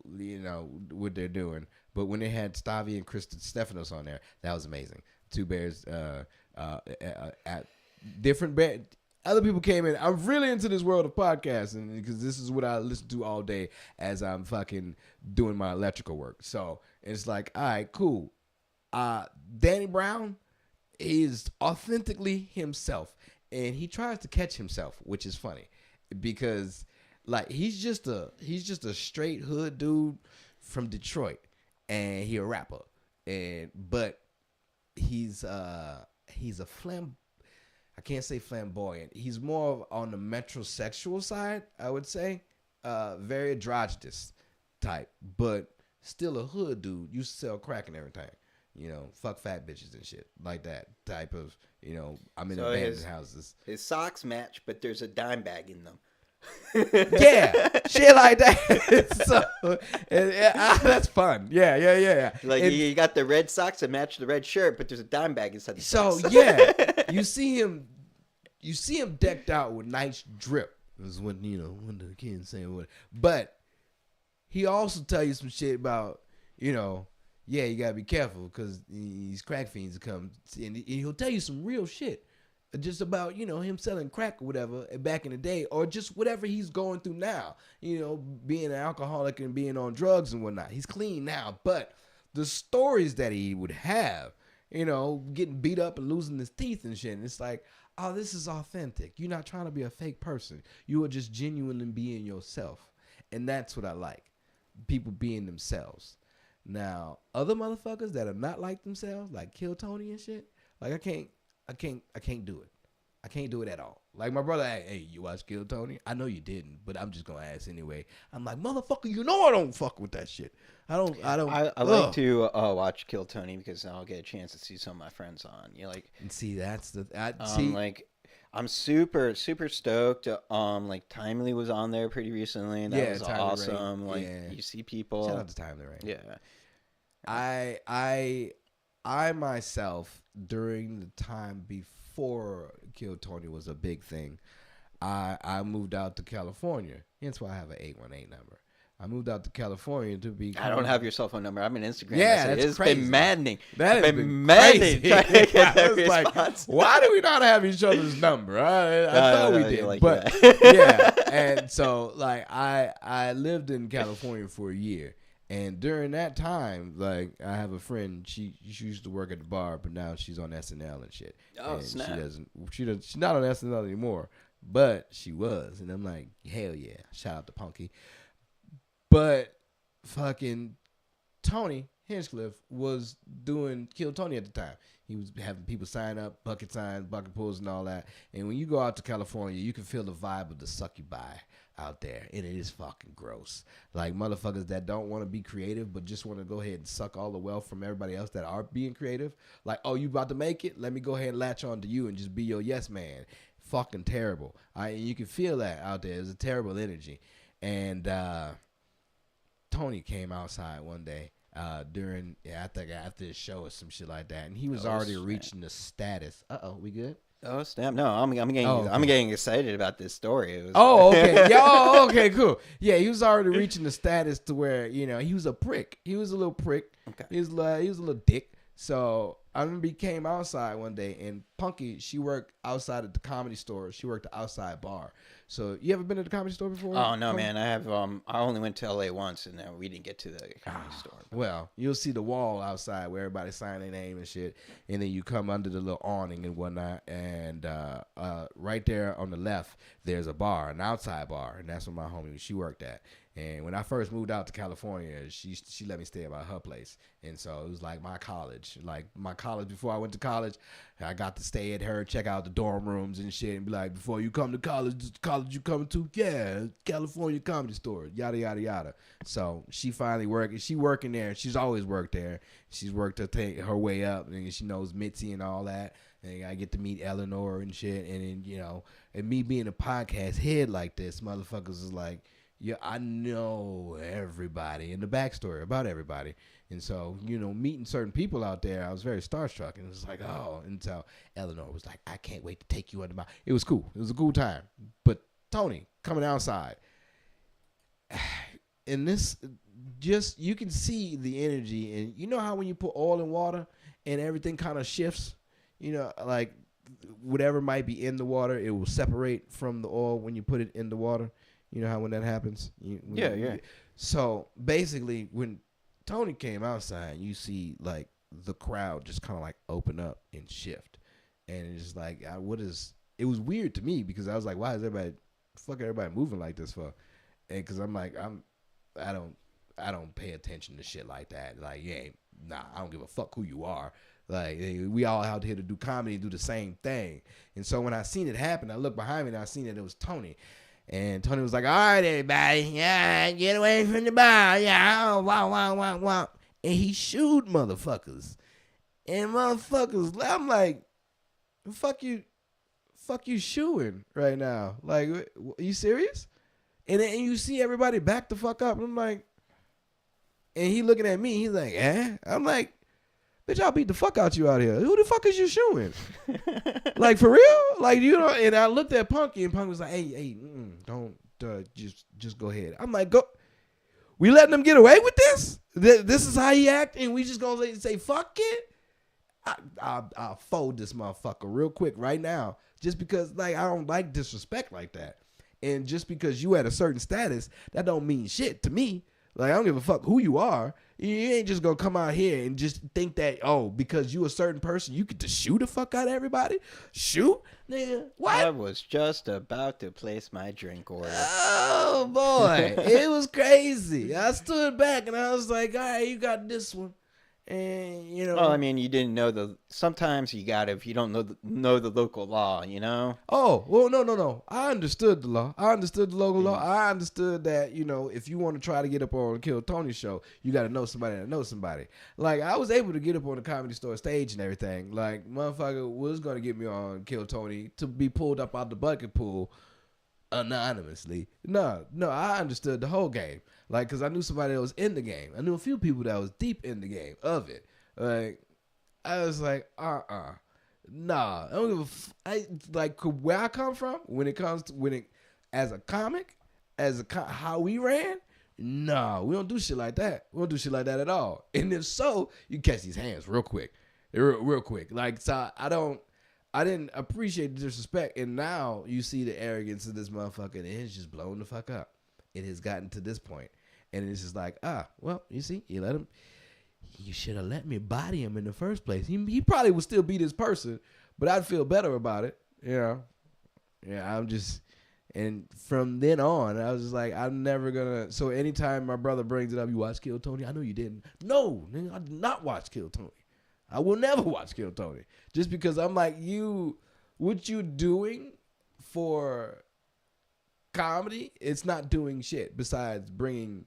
what they're doing. But when they had Stavi and Krista Stefanos on there, that was amazing. Two Bears at different band. Other people came in. I'm really into this world of podcasting because this is what I listen to all day as I'm fucking doing my electrical work. So it's like, all right, cool. Danny Brown is authentically himself, and he tries to catch himself, which is funny because like he's just a straight hood dude from Detroit, and he a rapper, but he's a I can't say flamboyant. He's more on the metrosexual side, I would say. Very androgynous type, but still a hood dude. Used to sell crack and everything. Fuck fat bitches and shit. Like that type of, I'm in abandoned houses. His socks match, but there's a dime bag in them. Yeah, shit like that. So, that's fun. Yeah. Like And- you got the red socks that match the red shirt, but there's a dime bag inside the So socks. yeah, you see him decked out with nice drip. Is when the kids saying what. But he also tell you some shit about yeah, you gotta be careful because these crack fiends come, and he'll tell you some real shit just about him selling crack or whatever back in the day, or just whatever he's going through now. Being an alcoholic and being on drugs and whatnot. He's clean now, but the stories that he would have, getting beat up and losing his teeth and shit. And it's like, oh, this is authentic. You're not trying to be a fake person. You are just genuinely being yourself. And that's what I like. People being themselves. Now, other motherfuckers that are not like themselves, like Kill Tony and shit, like I can't do it. I can't do it at all. Like my brother, hey, you watch Kill Tony? I know you didn't, but I'm just gonna ask anyway. I'm like, motherfucker, I don't fuck with that shit. I like to watch Kill Tony because I'll get a chance to see some of my friends on. And see, that's the like I'm super super stoked. Like Timely was on there pretty recently, and that was Timely awesome. Rain. Like Yeah. you see Shout people. out to Timely Rain. Yeah. I myself, during the time before Kill Tony was a big thing, I moved out to California. Hence why I have an 818 number. I moved out to California to be. I don't have your cell phone number. I'm an Instagram. Yeah, message. that's It's crazy. been maddening. That it's has been crazy. maddening trying to get I that was like, response. why do we not have each other's number? I thought we did, like but that. yeah. And so, like, I lived in California for a year, and during that time, like, I have a friend. She used to work at the bar, but now she's on SNL and shit. Oh, and snap. She's not on SNL anymore, but she was, and I'm like, hell yeah! Shout out to Punky, but fucking Tony Hinchcliffe was doing Kill Tony at the time. He was having people sign up, bucket signs, bucket pulls, and all that. And when you go out to California, you can feel the vibe of the succubi out there, and it is fucking gross. Like motherfuckers that don't want to be creative, but just want to go ahead and suck all the wealth from everybody else that are being creative. Like, oh, you about to make it? Let me go ahead and latch on to you and just be your yes man. Fucking terrible. You can feel that out there. It's a terrible energy. And Tony came outside one day during after the show or some shit like that, and he was already reaching the status. We good? Oh snap! No, I'm getting okay. I'm getting excited about this story. It was... okay. Yeah, okay, cool. Yeah, he was already reaching the status to where he was a prick. He was a little prick. Okay. He was a little dick. So I remember he came outside one day, and Punky, she worked outside at the Comedy Store. She worked the outside bar. So you ever been to the Comedy Store before? Oh no, man! I have. I only went to LA once, and we didn't get to the Comedy Store. Well, you'll see the wall outside where everybody sign their name and shit, and then you come under the little awning and whatnot, and right there on the left, there's a bar, an outside bar, and that's where my homie she worked at. And when I first moved out to California, she let me stay at her place, and so it was like my college. Like my college before I went to college, I got to stay at her, check out the dorm rooms and shit, and be like, before you come to college, this college you coming to? Yeah, California Comedy Store, yada yada yada. So she finally working. She working there. She's always worked there. She's worked to take her way up, and she knows Mitzi and all that. And I get to meet Eleanor and shit, and then and me being a podcast head like this, motherfuckers is like. Yeah, I know everybody and the backstory about everybody. And so, meeting certain people out there, I was very starstruck. And it was like, oh. And so Eleanor was like, I can't wait to take you under my... It was cool. It was a cool time. But Tony, coming outside. And this, just, you can see the energy. And you know how when you put oil in water and everything kind of shifts? Like whatever might be in the water, it will separate from the oil when you put it in the water. You know how when that happens? Yeah. So basically, when Tony came outside, you see like the crowd just kind of like open up and shift, and it's just like, it was weird to me because I was like, why is everybody moving like this for? And because I'm like, I don't pay attention to shit like that. Like, I don't give a fuck who you are. Like, we all out here to do comedy and do the same thing. And so when I seen it happen, I looked behind me and I seen that it was Tony. And Tony was like, all right, everybody. Yeah, get away from the bar. Yeah, wow. And he shooed motherfuckers. And motherfuckers, I'm like, fuck you shooing right now. Like, are you serious? And then you see everybody back the fuck up. I'm like, and he looking at me. He's like, eh? I'm like, bitch, I'll beat the fuck out you out here. Who the fuck is you shooting? Like, for real? Like, and I looked at Punky, and Punky was like, hey, don't, just go ahead. I'm like, go. We letting them get away with this? This is how he act, and we just gonna say, fuck it? I'll fold this motherfucker real quick right now, just because, like, I don't like disrespect like that. And just because you at a certain status, that don't mean shit to me. Like, I don't give a fuck who you are. You ain't just gonna come out here and just think that, because you a certain person, you get to shoot the fuck out of everybody? Shoot? Nigga, what? I was just about to place my drink order. Oh, boy. It was crazy. I stood back and I was like, all right, you got this one. And Well, I mean, you didn't know the. Sometimes you got to if you don't know the local law, you know. Oh, well, no. I understood the law. I understood the local law. Mm. I understood that, if you want to try to get up on Kill Tony show, you got to know somebody that knows somebody. Like, I was able to get up on the Comedy Store stage and everything. Like, motherfucker was going to get me on Kill Tony to be pulled up out the bucket pool anonymously. No, I understood the whole game. Like, because I knew somebody that was in the game. I knew a few people that was deep in the game of it. Like, I was like, nah, I don't give I like where I come from when it comes to as a comic, how we ran. Nah, we don't do shit like that. We don't do shit like that at all. And if so, you catch these hands real quick, real quick. Like, so I didn't appreciate the disrespect, and now you see the arrogance of this motherfucker, and it's just blown the fuck up. It has gotten to this point, and it's just like, well, you see, you let him. You should have let me body him in the first place. He probably would still be this person, but I'd feel better about it. Yeah, I'm just, and from then on, I was just like, I'm never gonna. So anytime my brother brings it up, you watch Kill Tony? I know you didn't. No, nigga, I did not watch Kill Tony. I will never watch Kill Tony. Just because I'm like, what you doing for comedy, it's not doing shit besides bringing,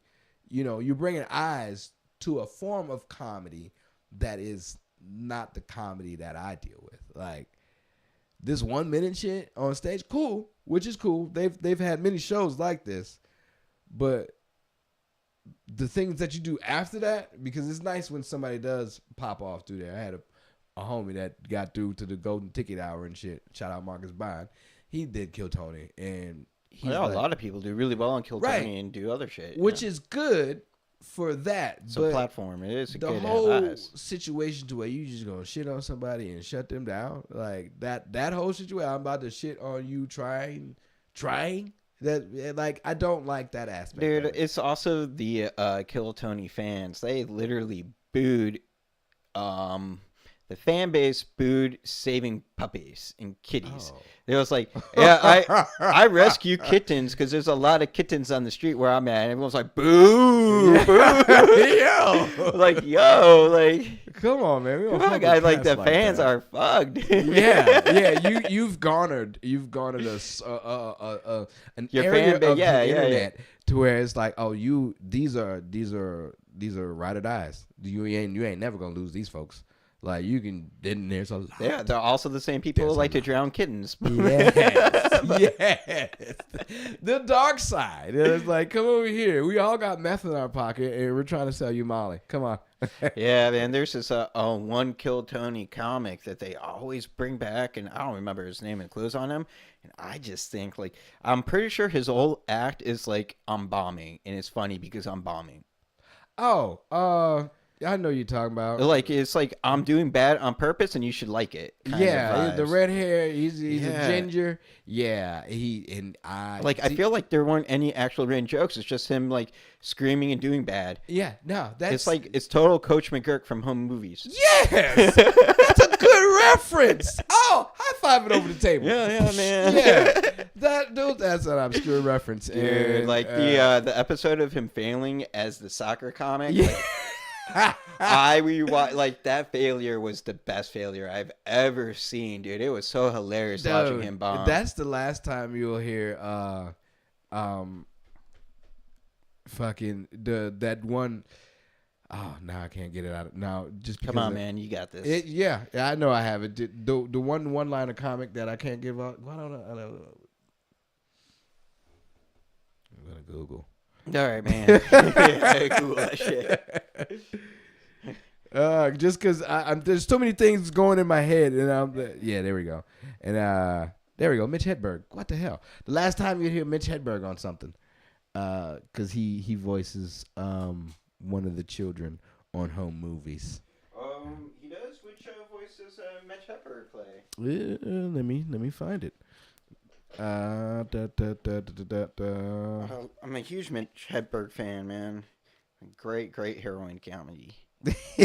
you're bringing eyes to a form of comedy that is not the comedy that I deal with. Like, this 1 minute shit on stage, cool, which is cool. They've had many shows like this, but the things that you do after that, because it's nice when somebody does pop off through there. I had a homie that got through to the Golden Ticket Hour and shit. Shout out Marcus Bond. He did Kill Tony, and a lot of people do really well on Kill Tony and do other shit, which is good for that. It's a platform. It is the whole situation to where you just gonna shit on somebody and shut them down, like that whole situation. I'm about to shit on you trying that. Like, I don't like that aspect. Dude, it's also the Kill Tony fans. They literally booed. The fan base booed saving puppies and kitties. Oh. It was like, yeah, I rescue kittens because there's a lot of kittens on the street where I'm at. And everyone's like, boo, boo. Like, come on, man. We don't fuck guys, like the like fans that. are fucked. yeah. You've garnered an your area fan base, of the internet to where it's like, oh, these are ride or dies. You ain't never gonna lose these folks. Like, you can in there. So yeah, they're also the same people who like to drown kittens. Yes. The dark side. It's like, come over here. We all got meth in our pocket, and we're trying to sell you Molly. Come on. Yeah, man. There's this one Kill Tony comic that they always bring back, and I don't remember his name and clues on him. And I just think, like, I'm pretty sure his whole act is like, I'm bombing, and it's funny because I'm bombing. Oh, I know you're talking about. Like, it's like, I'm doing bad on purpose and you should like it. Yeah, the red hair, he's a ginger. Yeah, I feel like there weren't any actual written jokes. It's just him, like, screaming and doing bad. Yeah, no, it's total Coach McGurk from Home Movies. Yes! That's a good reference. Oh, high five it over the table. Yeah, man. Yeah, that's an obscure reference. Dude, and, like, the episode of him failing as the soccer comic. Yeah. Like, that failure was the best failure I've ever seen, dude. It was so hilarious watching him bomb. That's the last time you'll hear fucking that one. Oh, now I can't get it out. Now, just because come on, man, you got this. Yeah, I know I have it. The one line of comic that I can't give out. I don't know. I'm gonna Google. All right, man. Yeah, cool that shit. Just because there's so many things going in my head, and there we go, and there we go. Mitch Hedberg. What the hell? The last time you hear Mitch Hedberg on something, because he voices one of the children on Home Movies. He does. Which voices Mitch Hedberg play? Let me find it. I'm a huge Mitch Hedberg fan, man. Great heroin comedy.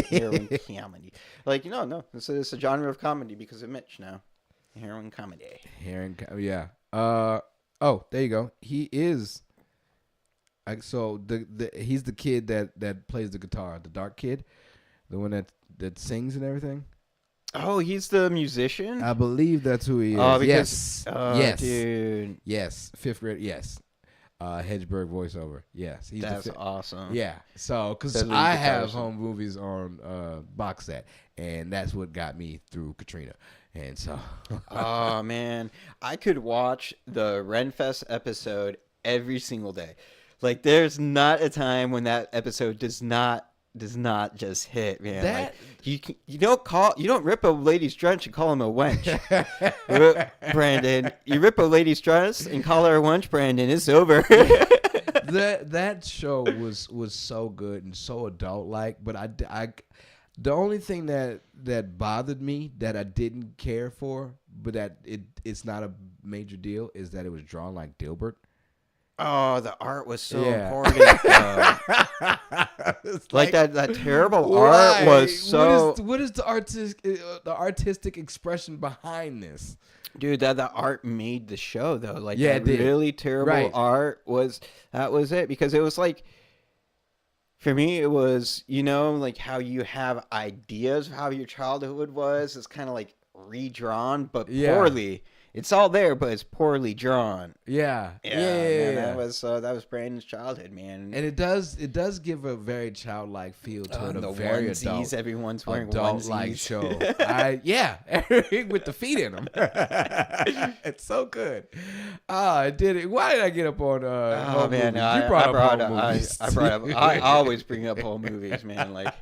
Heroin comedy. Like, no. It's a genre of comedy because of Mitch now. Heroin comedy. Yeah. Oh, there you go. He is. So he's the kid that plays the guitar, the dark kid. the one that sings and everything. Oh, he's the musician. I believe that's who he is. Oh, Yes, yes, dude, yes. 5th grade. Yes, Hedgeberg voiceover. Yes, he's that's awesome. Yeah. So, because The lead I have guitarist. home movies on box set, and that's what got me through Katrina. And so, Oh man, I could watch the Renfest episode every single day. Like, there's not a time when that episode does not just hit, man. That- Like, you don't rip a lady's dress and call him a wench. Brandon, you rip a lady's dress and call her a wench, Brandon, it's over. that show was so good and so adult like, but I the only thing that bothered me that I didn't care for, but that it's not a major deal, is that it was drawn like Dilbert. Oh, the art was so Yeah. important. Like that terrible art was so. What is the artistic expression behind this? Dude, that art made the show though. Like, Yeah, that it did. really terrible Right. art was it, because it was like, for me it was, like how you have ideas of how your childhood was. It's kind of like redrawn, but Yeah. poorly. It's all there, but it's poorly drawn. Yeah, Man, that was Brandon's childhood, man. and it does give a very childlike feel to it, the a very onesies, adult. everyone's wearing Adult-like onesies. show. With the feet in them. It's so good. I did it. Why did I get up on Oh home man, movies? I You brought brought up home movies. I brought up. I always bring up home movies, man. Like,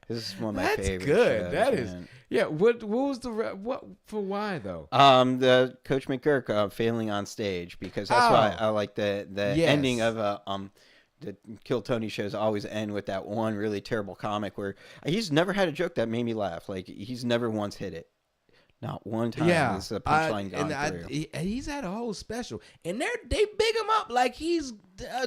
this is one of my That's favorite. good. shows, That is. man. Yeah. What was what for? Why though? The Coach McGurk failing on stage, because that's why I like the Yes. ending of the Kill Tony shows always end with that one really terrible comic where he's never had a joke that made me laugh. Like, he's never once hit it. Not one time has a punchline gone through. He's had a whole special, and they big him up like he's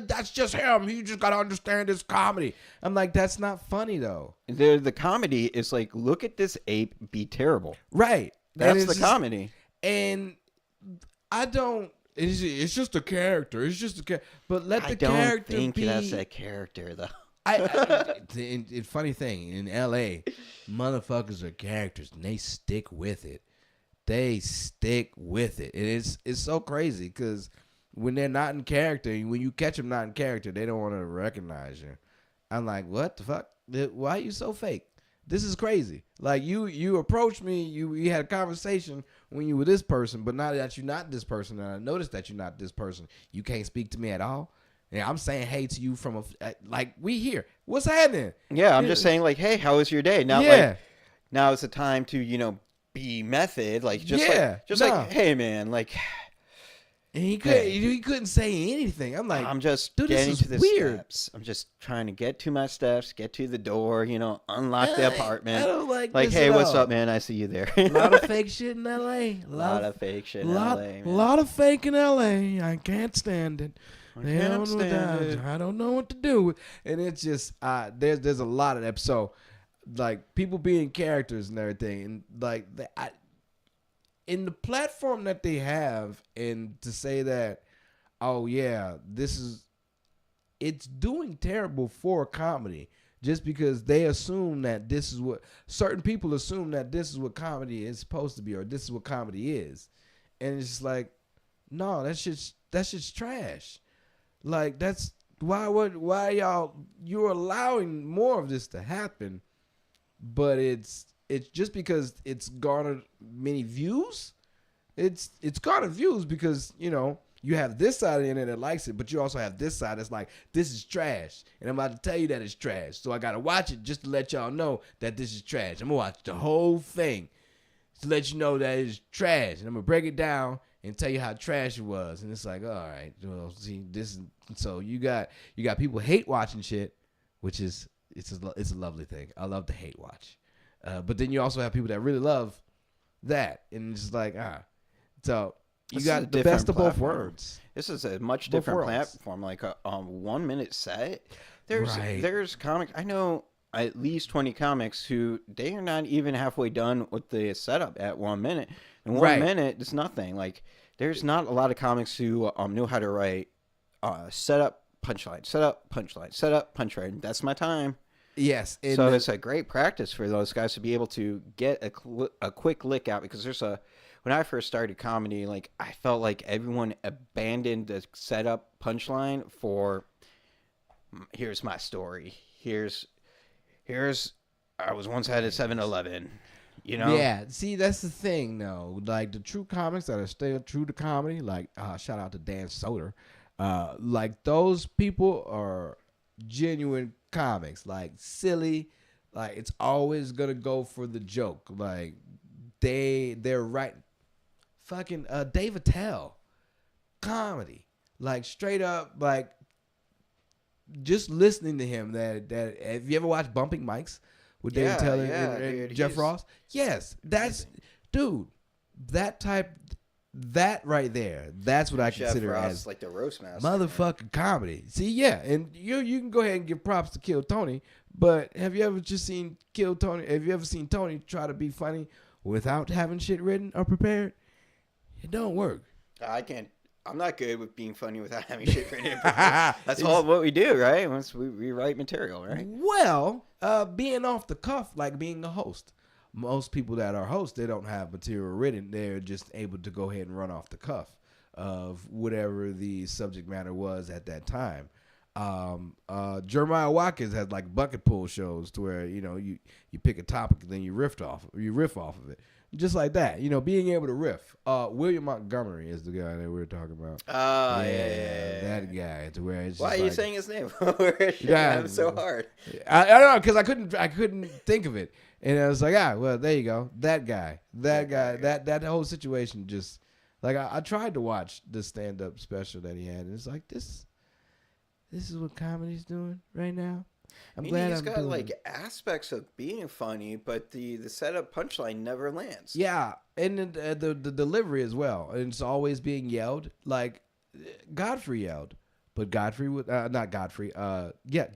that's just him. You just gotta understand his comedy. I'm like, that's not funny though. The comedy is like, look at this ape be terrible. Right. That's the comedy. And I don't. It's just a character. It's just a character. But let the I don't character think be. that's a character though. The funny thing in L.A., motherfuckers are characters and they stick with it. They stick with it. And it's so crazy because when they're not in character, when you catch them not in character, they don't want to recognize you. I'm like, what the fuck? Why are you so fake? This is crazy. Like, you approached me, we had a conversation when you were this person, but now that you're not this person, and I noticed that you're not this person, you can't speak to me at all. Yeah, I'm saying hey to you from like, we here. What's happening? Yeah, I'm just saying, like, hey, how was your day? Not Yeah. like, now is the time to be method. Like, just nah. like, hey man, like, And he couldn't say anything. I'm like, I'm just dude, this getting is to the weird. steps. I'm just trying to get to my steps, get to the door, unlock the apartment. I don't like Like, this hey, at what's all. up, man? I see you there. A lot of fake shit in L.A. A lot of fake shit in lot, LA, man. lot of fake in L.A. I can't stand it. can't stand it. I don't know what to do. And it's just there's a lot of that. So, like, people being characters and everything, and like in the platform that they have, and to say that, oh yeah, it's doing terrible for comedy. Just because they assume that this is what certain people assume that this is what comedy is supposed to be, or this is what comedy is, and it's just like, no, that's just trash. Like, that's why you're allowing more of this to happen, but it's just because it's garnered many views. It's garnered views because you have this side of the internet that likes it, but you also have this side that's like, this is trash. And I'm about to tell you that it's trash. So I got to watch it just to let y'all know that this is trash. I'm going to watch the whole thing to let you know that it's trash. And I'm going to break it down and tell you how trash it was. And it's like, all right, well, see, this is, so you got people hate watching shit, which is, it's a lovely thing. I love to hate watch. But then you also have people that really love that. And it's just like, so you got the best of both worlds. This is a much Both different worlds. platform, like a 1 minute set. Right. There's comics. I know at least 20 comics who they are not even halfway done with the setup at 1 minute. And 1 Right. minute is nothing. Like, there's not a lot of comics who know how to write setup, punchline, setup, punchline, setup, punchline. That's my time. Yes, and So it's a great practice for those guys to be able to get a quick lick out, because when I first started comedy, like I felt like everyone abandoned the setup punchline for here's my story. Here's I was once at a 7-Eleven, you know? yeah. See, that's the thing, though. Like the true comics that are still true to comedy, like shout out to Dan Soder, like those people are genuine comics, like silly, like it's always gonna go for the joke, like they're right. Fucking Dave Attell, comedy, like straight up, like just listening to him. That have you ever watched Bumping Mics with Dave Attell and dude, Jeff Ross? Yes, that's dude. That right there, that's what I Jeff consider Ross, as like the roast master. motherfucking comedy. See, yeah, and you can go ahead and give props to Kill Tony, but have you ever just seen Kill Tony? Have you ever seen Tony try to be funny without having shit written or prepared? It don't work. I can't. I'm not good with being funny without having shit written. That's all what we do, right? Once we write material, right? Well, being off the cuff, like being a host. Most people that are hosts, they don't have material written. They're just able to go ahead and run off the cuff of whatever the subject matter was at that time. Jeremiah Watkins has like bucket pool shows to where you pick a topic and then you riff off of it, just like that. Being able to riff. William Montgomery is the guy that we were talking about. Yeah. That guy. To where it's Why just are you like, saying his name? Yeah, I'm so hard. I don't know, because I couldn't think of it, and I was like, well, there you go, that guy, that whole situation. Just like I tried to watch the stand up special that he had, and it's like this is what comedy's doing right now. I'm glad he's I'm got doing like it. aspects of being funny, but the setup punchline never lands. Yeah, and the delivery as well, and it's always being yelled. Like Godfrey yelled, but Godfrey would not Godfrey.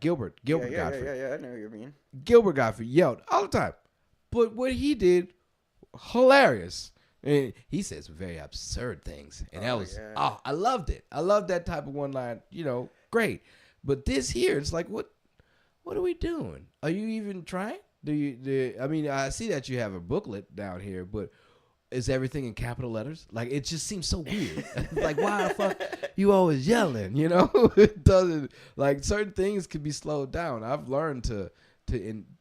Gilbert Godfrey. Yeah. I know what you mean. Gilbert Godfrey yelled all the time, but what he did, hilarious. And he said some very absurd things, and that was I loved it. I love that type of one line. Great. But this here, it's like what are we doing? Are you even trying? I mean, I see that you have a booklet down here, but is everything in capital letters? Like, it just seems so weird. Like, why the fuck you always yelling? It doesn't, like, certain things can be slowed down. I've learned to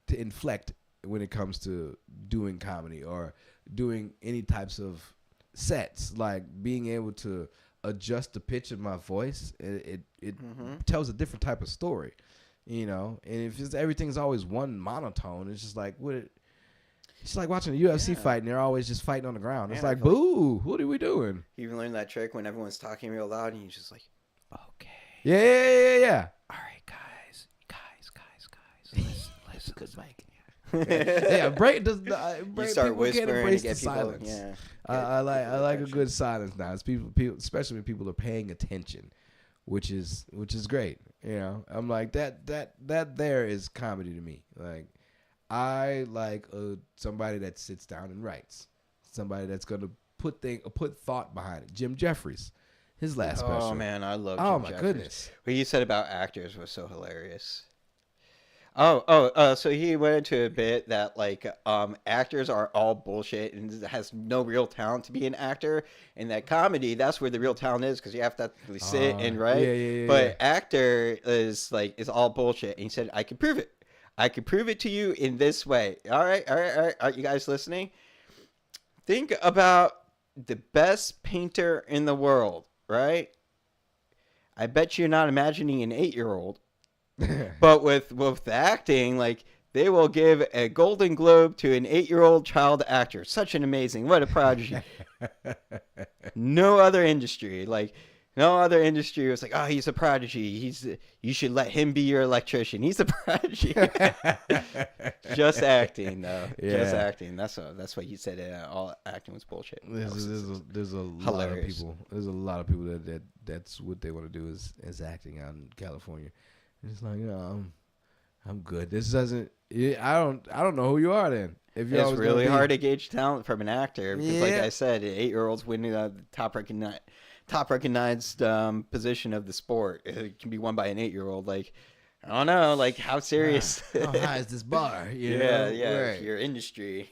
inflect when it comes to doing comedy or doing any types of sets, like being able to adjust the pitch of my voice. It tells a different type of story. And if everything's always one monotone, it's just like it's like watching a UFC fight and they're always just fighting on the ground. It's like, boo, what are we doing? You even learn that trick when everyone's talking real loud and you're just like, okay. Yeah. All right, guys. Listen. Good mic. Yeah, break. You start whispering to get people. Silence. Yeah. I like a good silence now. It's people, especially when people are paying attention, which is great. I'm like that there is comedy to me. Like, I like somebody that sits down and writes, somebody that's gonna put thought behind it. Jim Jeffries, his last special. Oh man, I love. Oh Jim my Jeffries. goodness. What you said about actors was so hilarious. So he went into a bit that like actors are all bullshit and has no real talent to be an actor, and that comedy, that's where the real talent is, because you have to actually sit and write. Yeah. But actor is all bullshit, and he said, I can prove it. I can prove it to you in this way. All right. Are you guys listening? Think about the best painter in the world, right? I bet you're not imagining an 8-year-old. But with the acting, like, they will give a Golden Globe to an 8-year-old child actor. Such an amazing, what a prodigy. No other industry was like, oh, he's a prodigy. You should let him be your electrician. He's a prodigy. Just acting, though. Yeah. Just acting. That's what you said. All acting was bullshit. There's a lot of people. There's a lot of people that's what they want to do is acting out in California. It's like, I'm good. This doesn't. I don't know who you are then. If you're It's really hard to gauge talent from an actor because, like I said, 8-year-olds winning the top recognized position of the sport. It can be won by an 8-year-old. Like, I don't know, like how serious. How high is this bar? You Yeah, know? yeah, Right. your industry.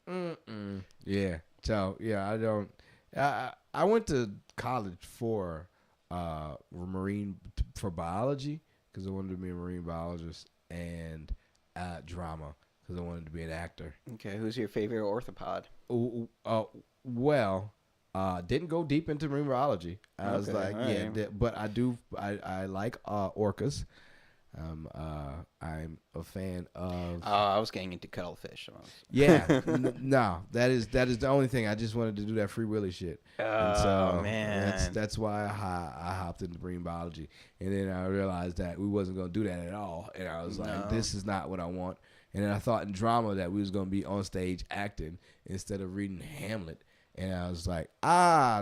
Mm-mm. Yeah. So yeah, I don't. I went to college for marine for biology because I wanted to be a marine biologist and drama because I wanted to be an actor. Okay, who's your favorite orthopod? Well, didn't go deep into marine biology. I was Okay, like, yeah, alright. but I do. I like orcas. I'm a fan of. Oh, I was getting into cuttlefish. Yeah, no, that is the only thing. I just wanted to do that free willy shit, and Oh so man. that's why I hopped into marine biology, and then I realized that we wasn't gonna do that at all, and I was like, No. this is not what I want. And then I thought in drama that we was gonna be on stage acting instead of reading Hamlet, and I was like,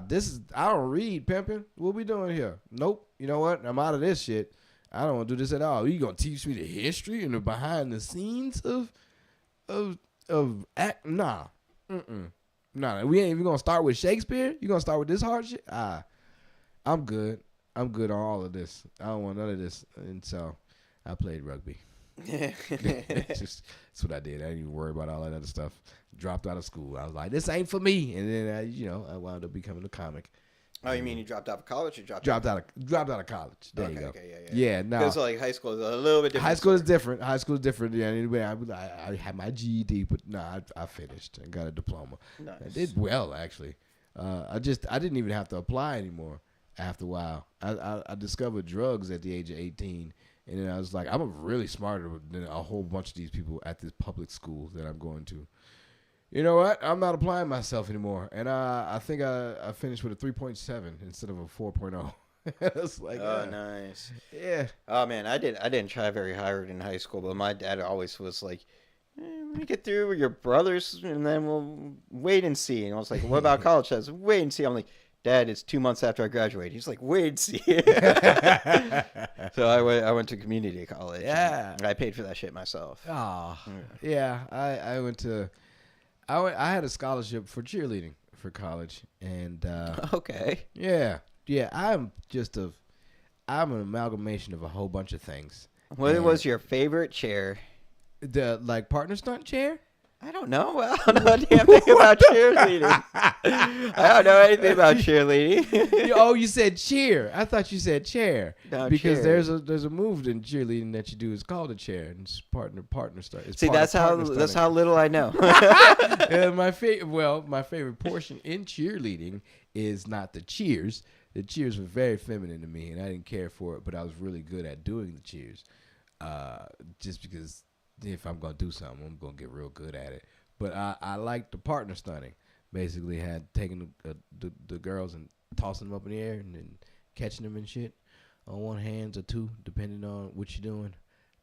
this is I don't read pimping. What we doing here? Nope. You know what? I'm out of this shit. I don't want to do this at all. You gonna teach me the history and the behind the scenes of act? Nah, nah. We ain't even gonna start with Shakespeare. You gonna start with this hard shit? I'm good. I'm good on all of this. I don't want none of this. And so I played rugby. That's what I did. I didn't even worry about all that other stuff. Dropped out of school. I was like, this ain't for me. And then I wound up becoming a comic. Oh, you mean you dropped out of college or Dropped out of college. There you go. Okay, Yeah, no. Because like high school is a little bit different. High school is different. High school is different. Yeah, anyway, I had my GED, but no, I finished and got a diploma. Nice. I did well actually. I didn't even have to apply anymore. After a while, I discovered drugs at the age of 18, and then I was like, I'm really smarter than a whole bunch of these people at this public school that I'm going to. You know what? I'm not applying myself anymore, and I think I finished with a 3.7 instead of a 4.0. It's like, Nice. yeah. Oh man, I didn't try very hard in high school, but my dad always was like, "We get through with your brothers, and then we'll wait and see." And I was like, "What about college?" I was wait and see. I'm like, "Dad, it's 2 months after I graduate." He's like, "Wait and see." So I went to community college. Yeah. and I paid for that shit myself. Oh, yeah. I went to. I had a scholarship for cheerleading for college, and Okay. yeah. I'm an amalgamation of a whole bunch of things. What And was your favorite chair? the partner stunt chair? I don't know. I don't know a damn thing about cheerleading. I don't know anything about cheerleading. Oh, you said cheer. I thought you said chair. No, because chair. there's a move in cheerleading that you do. It's called a chair, and it's partner stunt. It's See, part of that's how partner that's stunting. how little I know. My favorite portion in cheerleading is not the cheers. The cheers were very feminine to me, and I didn't care for it. But I was really good at doing the cheers, just because if I'm gonna do something, I'm gonna get real good at it. But I like the partner stunting. Basically, had taken the girls and tossing them up in the air and then catching them and shit on one hand or two, depending on what you're doing.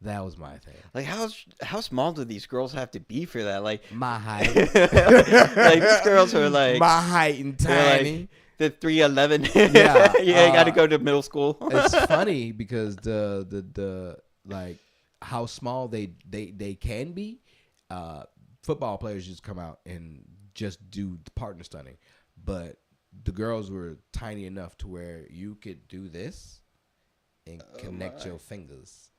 That was my thing. Like how small do these girls have to be for that? Like My height. like these girls are like My height and they're tiny. like the 3'11". Yeah, You got to go to middle school. It's funny because the like how small they can be. Football players just come out and just do the partner stunning, but the girls were tiny enough to where you could do this and connect your fingers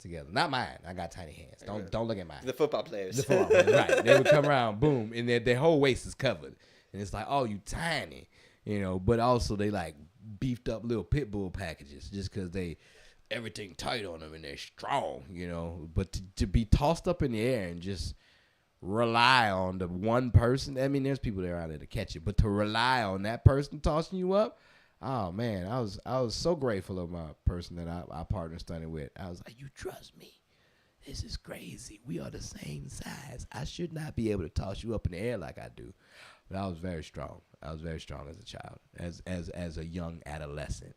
together. Not mine. I got tiny hands. Don't look at mine. The football players. The football players, right? They would come around, boom, and their whole waist is covered, and it's like, oh, you tiny, But also they like beefed up little pit bull packages just because everything tight on them and they're strong, But to be tossed up in the air and just rely on the one person. I mean, there's people that are out there to catch it, but to rely on that person tossing you up, oh man, I was so grateful of my person that I partner stunning with. I was like, you trust me? This is crazy. We are the same size. I should not be able to toss you up in the air like I do. But I was very strong. I was very strong as a child, as a young adolescent.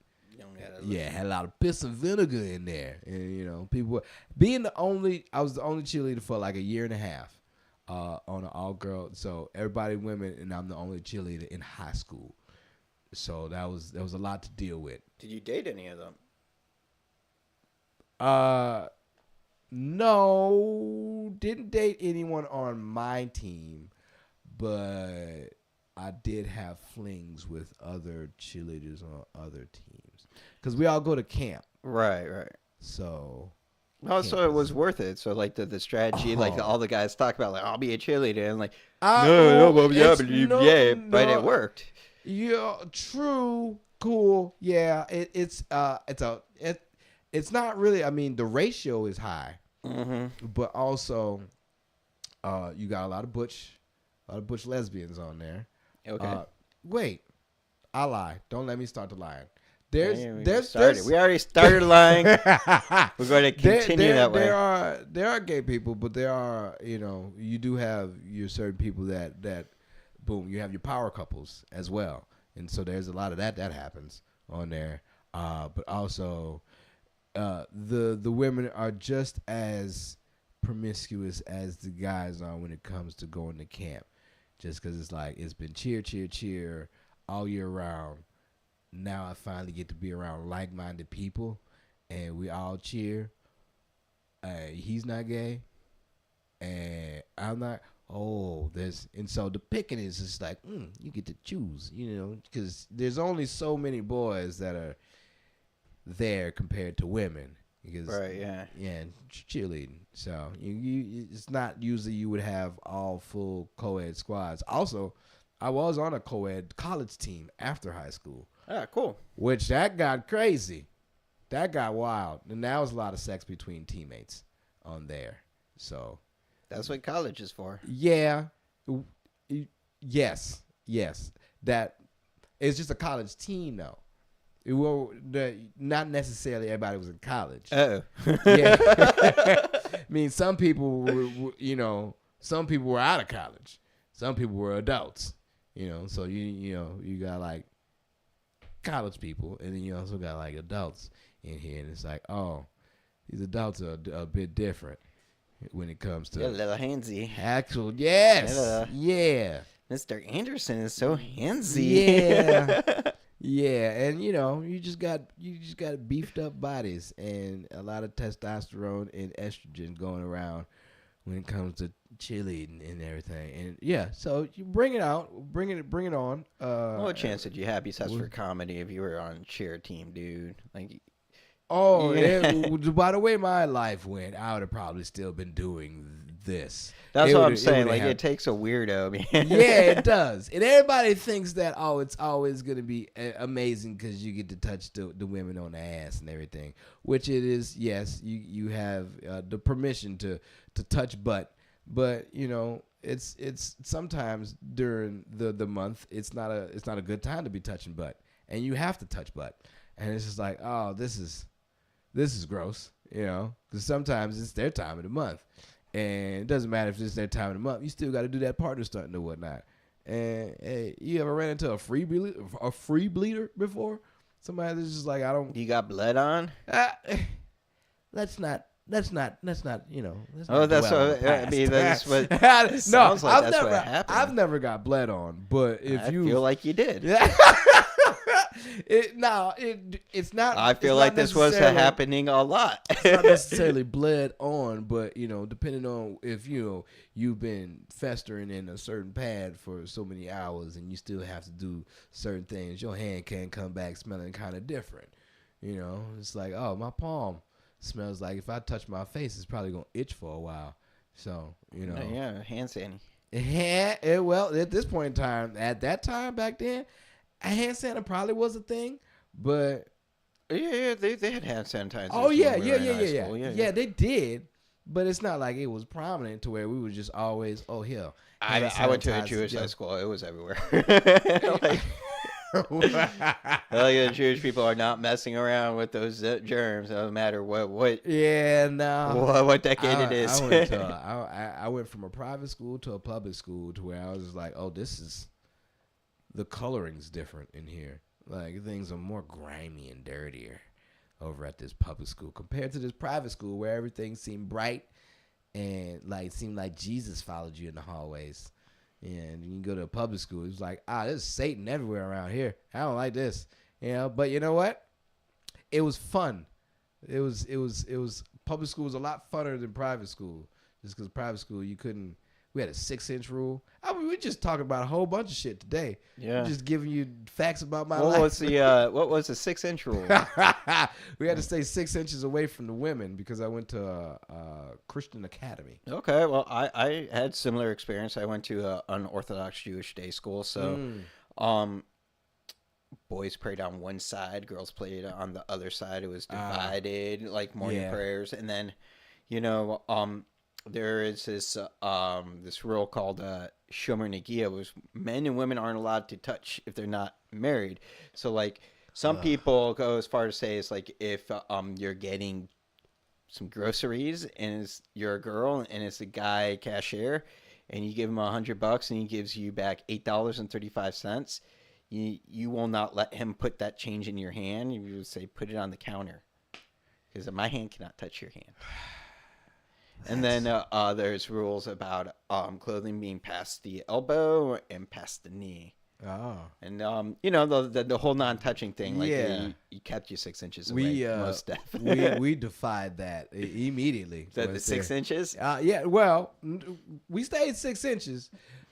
Yeah, had a lot of piss and vinegar in there, and people I was the only cheerleader for like a year and a half. On an all-girl, so everybody women, and I'm the only cheerleader in high school. So that was a lot to deal with. Did you date any of them? No, didn't date anyone on my team, but I did have flings with other cheerleaders on other teams because we all go to camp. Right. So Also, it was campus. worth it. So, like the strategy, like Oh, all the guys talk about, like I'll be a cheerleader, and like no, well, well, yeah, it's but no, yeah, but it no, worked. yeah, true, cool, yeah. It's not really. I mean, the ratio is high, Mm-hmm. but also, you got a lot of butch lesbians on there. Okay. Uh, wait, I lie. Don't let me start the lying. Hey, we just started. There's We already started lying. We're going to continue that way. there are gay people, but there are, you do have your certain people that boom, you have your power couples as well, and so there's a lot of that happens on there. But also, the women are just as promiscuous as the guys are when it comes to going to camp, just because it's like it's been cheer, cheer, cheer all year round. Now I finally get to be around like-minded people, and we all cheer. He's not gay, and I'm not. Oh, and so the picking is just like you get to choose, because there's only so many boys that are there compared to women. Because Right. Yeah. yeah, cheerleading. So it's not usually you would have all full co-ed squads. Also, I was on a co-ed college team after high school, Ah, cool. which that got crazy. That got wild. And that was a lot of sex between teammates on there. So, That's what college is for. yeah. Yes. That it's just a college team though. Not necessarily everybody was in college. Oh. Yeah. I mean, some people some people were out of college. Some people were adults. So you got like college people, and then you also got like adults in here, and it's like, oh, these adults are a bit different when it comes Yeah, to little handsy. actual. Yes, Hello. yeah, Mr. Anderson is so handsy. yeah, yeah, and you just got beefed up bodies and a lot of testosterone and estrogen going around when it comes to cheerleading and everything. And yeah, so you bring it out, bring it on. What chance did you have besides for comedy if you were on a cheer team, dude? Like, Oh, yeah. by the way my life went, I would have probably still been doing this. That's It what would've- I'm saying. would've Like, had- it takes a weirdo, man. yeah, it does. And everybody thinks that, it's always going to be amazing because you get to touch the women on the ass and everything, which it is. Yes, you have the permission to touch butt, but it's sometimes during the month it's not a good time to be touching butt, and you have to touch butt, and it's just like, oh, this is gross, because sometimes it's their time of the month, and it doesn't matter if it's their time of the month. You still got to do that partner stunting or whatnot. And hey, you ever ran into a free bleeder before? Somebody that's just like, I don't. You got blood on? Let's not. Let's not. Let's not Oh, that's dwell on what the I mean. past. That's what sounds like. I've That's never. what happened. I've never got bled on, but if I you feel like you did. It's not. I feel it's like not this was necessarily- happening a lot. It's not necessarily bled on, but depending on if you've been festering in a certain pad for so many hours, and you still have to do certain things, your hand can come back smelling kind of different. It's like, oh, my palm smells like if I touch my face, it's probably gonna itch for a while. So Yeah, hand sanitizer. well, at this point in time, at that time back then, hand sanitizer probably was a thing, but. Yeah, they had hand sanitizer. Oh yeah, yeah. They did, but it's not like it was prominent to where we were just always, oh hell. I went to a Jewish high school. It was everywhere. The Jewish people are not messing around with those germs, no matter what. Yeah, no. What decade it is. I went from a private school to a public school to where I was just like, oh, the coloring's different in here. Like, things are more grimy and dirtier over at this public school compared to this private school where everything seemed bright and seemed like Jesus followed you in the hallways. And you go to a public school, it's like, there's Satan everywhere around here. I don't like this. But you know what? It was fun. It was public school was a lot funner than private school. Just because private school you couldn't We had a 6-inch rule. I mean, we just talking about a whole bunch of shit today. Yeah. Just giving you facts about my What life. was the 6-inch rule? We had to stay 6 inches away from the women because I went to a Christian academy. Okay, well, I had similar experience. I went to an unorthodox Jewish day school, so boys prayed on one side, girls prayed on the other side. It was divided, like morning prayers, and then, there is this rule called Shomer Negia, which men and women aren't allowed to touch if they're not married. So, like, some people go as far to say it's like if you're getting some groceries and you're a girl and it's a guy cashier, and you give him $100 and he gives you back $8.35. You will not let him put that change in your hand. You would say, put it on the counter, because my hand cannot touch your hand. And then there's rules about clothing being past the elbow and past the knee. Oh. And, the whole non-touching thing, like you kept you 6 inches away, most definitely. we defied that immediately. Is that the 6 inches? Yeah, well, we stayed 6 inches,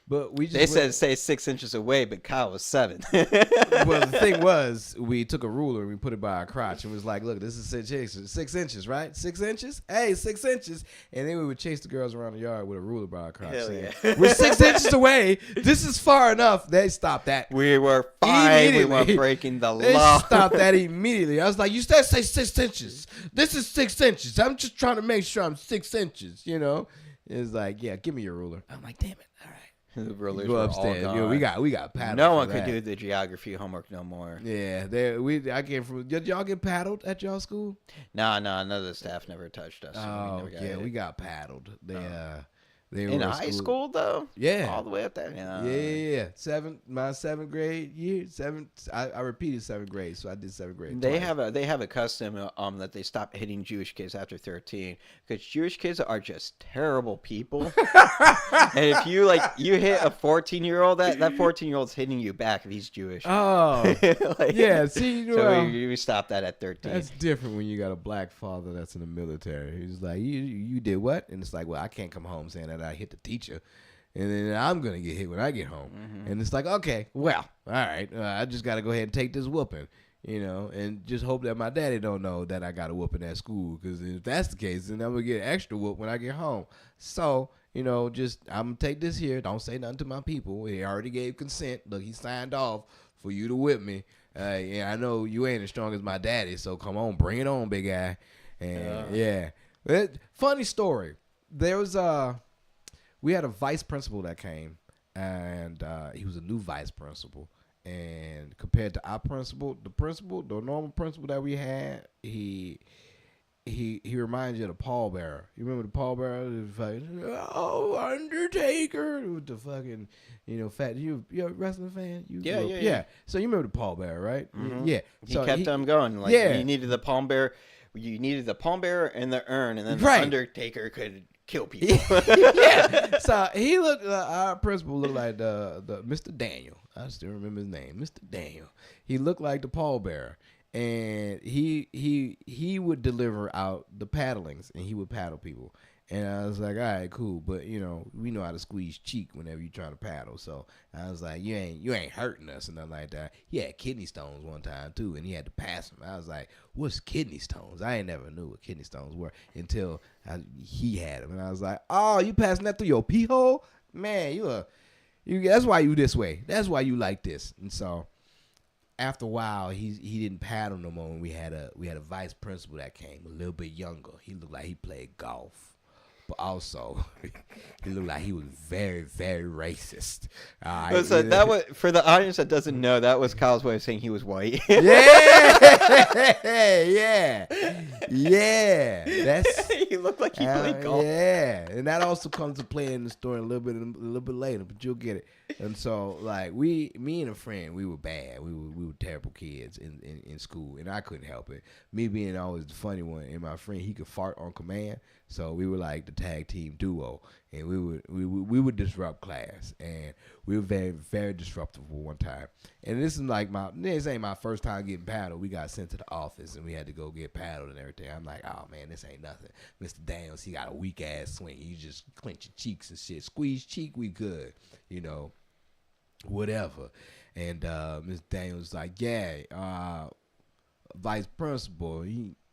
but we just... They said stay 6 inches away, but Kyle was 7. Well, the thing was, we took a ruler and we put it by our crotch and was like, look, this is 6 inches, right? 6 inches? Hey, 6 inches. And then we would chase the girls around the yard with a ruler by our crotch. Hell saying, yeah. We're 6 inches away. This is far enough. They stopped that. We were fine. We were breaking the law. They stopped that immediately. I was like, you said say 6 inches. This is 6 inches. I'm just trying to make sure I'm 6 inches, It's like, yeah, give me your ruler. I'm like, damn it. All right. The rulers Go were upstairs. all gone. We got paddled. No one could do the geography homework no more. Yeah, I came from. Did y'all get paddled at y'all school? No, none of the staff never touched us. Oh, we got paddled. They in high school though. Yeah, all the way up there. Yeah. My seventh grade year. I repeated 7th grade, so I did 7th grade. They twice. have a custom that they stop hitting Jewish kids after 13, because Jewish kids are just terrible people. And if you hit a 14-year-old, that 14-year-old's hitting you back if he's Jewish. Oh, yeah. See, so we stopped that at 13. That's different when you got a black father that's in the military. He's like, you did what? And it's like, well, I can't come home saying that I hit the teacher, and then I'm gonna get hit when I get home. Mm-hmm. And it's like, okay, well, all right, I just gotta go ahead and take this whooping, and just hope that my daddy don't know that I got a whooping at school, because if that's the case, then I'm gonna get an extra whoop when I get home. So, just I'm gonna take this here. Don't say nothing to my people. He already gave consent. Look, he signed off for you to whip me. I know you ain't as strong as my daddy, so come on, bring it on, big guy. And funny story. There was we had a vice principal that came, and he was a new vice principal. And compared to our principal, the normal principal that we had, he reminds you of the pallbearer. You remember the pallbearer? Undertaker with the fucking, fat. You a wrestling fan? Yeah. So you remember the pallbearer, right? Mm-hmm. Yeah. So he kept them going. You needed the pallbearer. You needed the pallbearer and the urn, and then the Undertaker could kill people. Yeah. So he looked. Our principal looked like the Mr. Daniel. I still remember his name, Mr. Daniel. He looked like the pallbearer, and he would deliver out the paddlings, and he would paddle people. And I was like, all right, cool, but we know how to squeeze cheek whenever you try to paddle. So I was like, you ain't hurting us or nothing like that. He had kidney stones one time too, and he had to pass them. I was like, what's kidney stones? I ain't never knew what kidney stones were until he had them, and I was like, oh, you passing that through your pee hole, man? You that's why you this way. That's why you like this. And so after a while, he didn't paddle no more. And we had a vice principal that came a little bit younger. He looked like he played golf. But also, he looked like he was very, very racist. So that was, for the audience that doesn't know, that was Kyle's way of saying he was white. Yeah. That's he looked like he played golf. Yeah, and that also comes to play in the story a little bit later, but you'll get it. And so, like, me and a friend, we were bad. We were terrible kids in school, and I couldn't help it. Me being always the funny one, and my friend, he could fart on command. So we were like the tag team duo, and we would disrupt class, and we were very, very disruptive for one time. And this ain't my first time getting paddled. We got sent to the office, and we had to go get paddled and everything. I'm like, oh man, this ain't nothing. Mr. Daniels, he got a weak ass swing. You just clench your cheeks and shit. Squeeze cheek, we good. Whatever. And Mr. Daniels like, yeah, vice principal,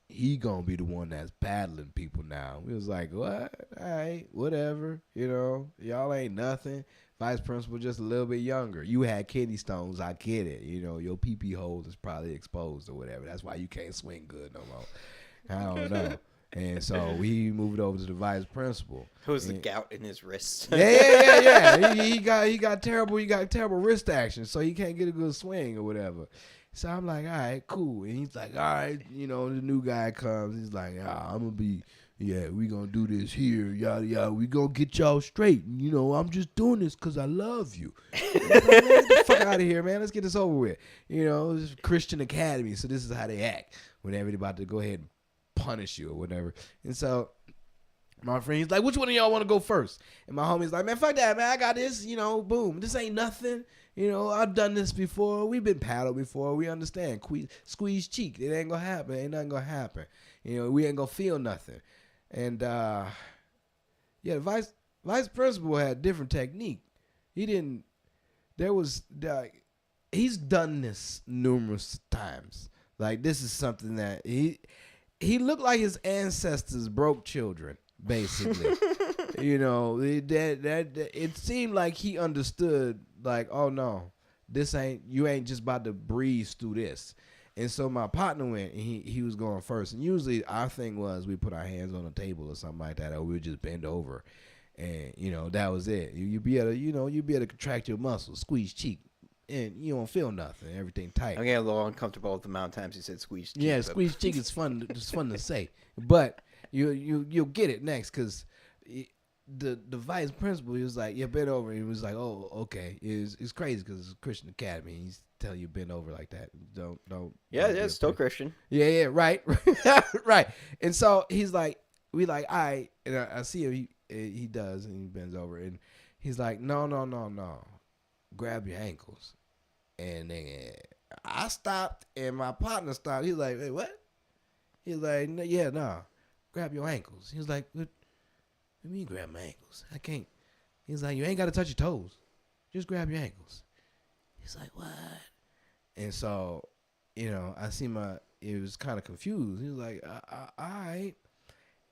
he gonna be the one that's paddling people now. We was like, what? All right, whatever. Y'all ain't nothing. Vice principal just a little bit younger. You had kidney stones, I get it. Your pee-pee hole is probably exposed or whatever. That's why you can't swing good no more. I don't know. And so we moved over to the vice principal. It was the gout in his wrist. Yeah. He got terrible wrist action, so he can't get a good swing or whatever. So I'm like, all right, cool. And he's like, all right, the new guy comes. He's like, I'm going to be, we going to do this here, yada, yada. We going to get y'all straight. And, I'm just doing this because I love you. Like, man, get the fuck out of here, man. Let's get this over with. This is Christian Academy, so this is how they act whenever they're about to go ahead and punish you or whatever. And so my friend's like, which one of y'all want to go first? And my homie's like, man, fuck that, man. I got this, boom. This ain't nothing. I've done this before. We've been paddled before. We understand. Squeeze cheek. It ain't going to happen. Ain't nothing going to happen. We ain't going to feel nothing. And, the vice principal had a different technique. He's done this numerous times. Like, this is something that he looked like his ancestors broke children, basically. It seemed like he understood, like, oh no, you ain't just about to breeze through this. And so my partner went, and he was going first. And usually our thing was we put our hands on a table or something like that, or we would just bend over, and that was it. You'd be able to contract your muscles, squeeze cheek, and you don't feel nothing. Everything tight. I'm getting a little uncomfortable with the amount of times you said squeeze cheek. Yeah, squeeze cheek is fun. It's fun to say, but you'll get it next because the vice principal, he was like, yeah, bend over. He was like, oh, okay. It's crazy because it's a Christian Academy. He's telling you bend over like that. Don't. Yeah, it's still Christian. Yeah, right, right. And so he's like, we like, all right. And I see him. He does, and he bends over, and he's like, no. Grab your ankles. And then I stopped, and my partner stopped. He's like, wait, what? He's like, yeah, no. Grab your ankles. He was like, what do you mean grab my ankles? I can't. He's like, you ain't got to touch your toes. Just grab your ankles. He's like, what? And so, I see he was kind of confused. He was like, all right.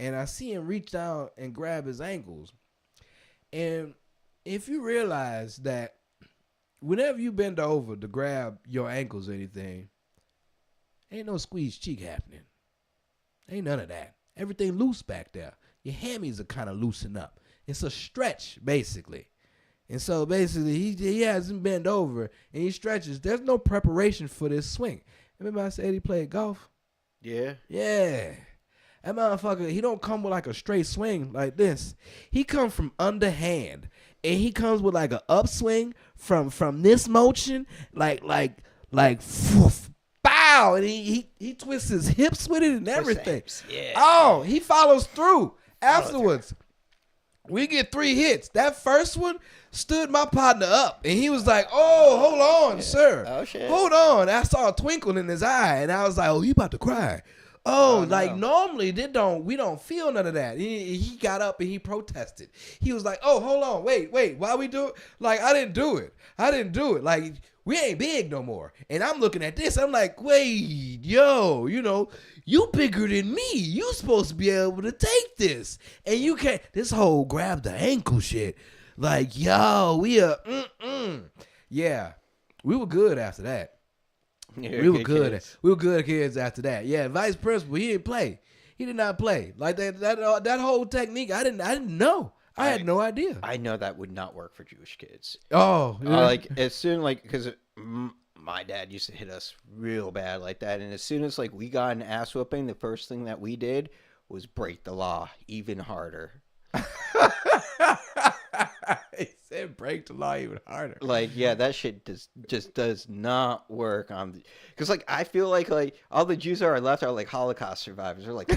And I see him reach down and grab his ankles. And if you realize that whenever you bend over to grab your ankles or anything, ain't no squeeze cheek happening. Ain't none of that. Everything loose back there. Your hammies are kind of loosened up. It's a stretch, basically. And so, basically, he hasn't bent over, and he stretches. There's no preparation for this swing. Remember I said he played golf? Yeah. Yeah. That motherfucker, he don't come with like a straight swing like this. He comes from underhand. And he comes with like an upswing from this motion, like woof, bow, and he twists his hips with it and everything. Yeah. Oh, he follows through afterwards. We get 3 hits. That first one stood my partner up, and he was like, "Oh, hold on, sir. Oh shit. Hold on." I saw a twinkle in his eye, and I was like, "Oh, he about to cry." Oh, like normally we don't feel none of that. He got up and he protested. He was like, "Oh, hold on, wait, why we do it?" Like I didn't do it. Like we ain't big no more. And I'm looking at this. I'm like, wait, yo, you bigger than me. You supposed to be able to take this, and you can't. This whole grab the ankle shit. Like, yo, we are, yeah, we were good after that. Yeah, we were good. We were good kids after that. Yeah, vice principal, he didn't play. He did not play. Like that whole technique. I didn't know. I had no idea. I know that would not work for Jewish kids. Oh, yeah. Like as soon because my dad used to hit us real bad like that, and as soon as we got an ass whooping, the first thing that we did was break the law even harder. He said break the law even harder. Yeah, that shit just does not work on because I feel like all the Jews that are left are like Holocaust survivors. They're like,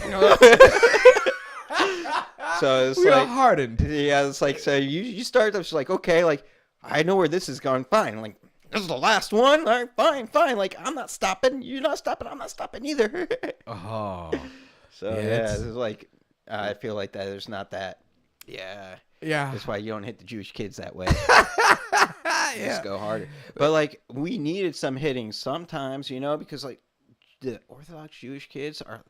So it's we are like, hardened. yeah, it's like, so you start just like, okay, like, I know where this is going. Fine. Like, this is the last one. All right, fine. Like, I'm not stopping. You're not stopping. I'm not stopping either. Oh, So Yeah, yeah, that's- it's like, I feel like that there's not that. Yeah. yeah. That's why you don't hit the Jewish kids that way. Yeah. Just go harder. But like, we needed some hitting sometimes, because like the Orthodox Jewish kids are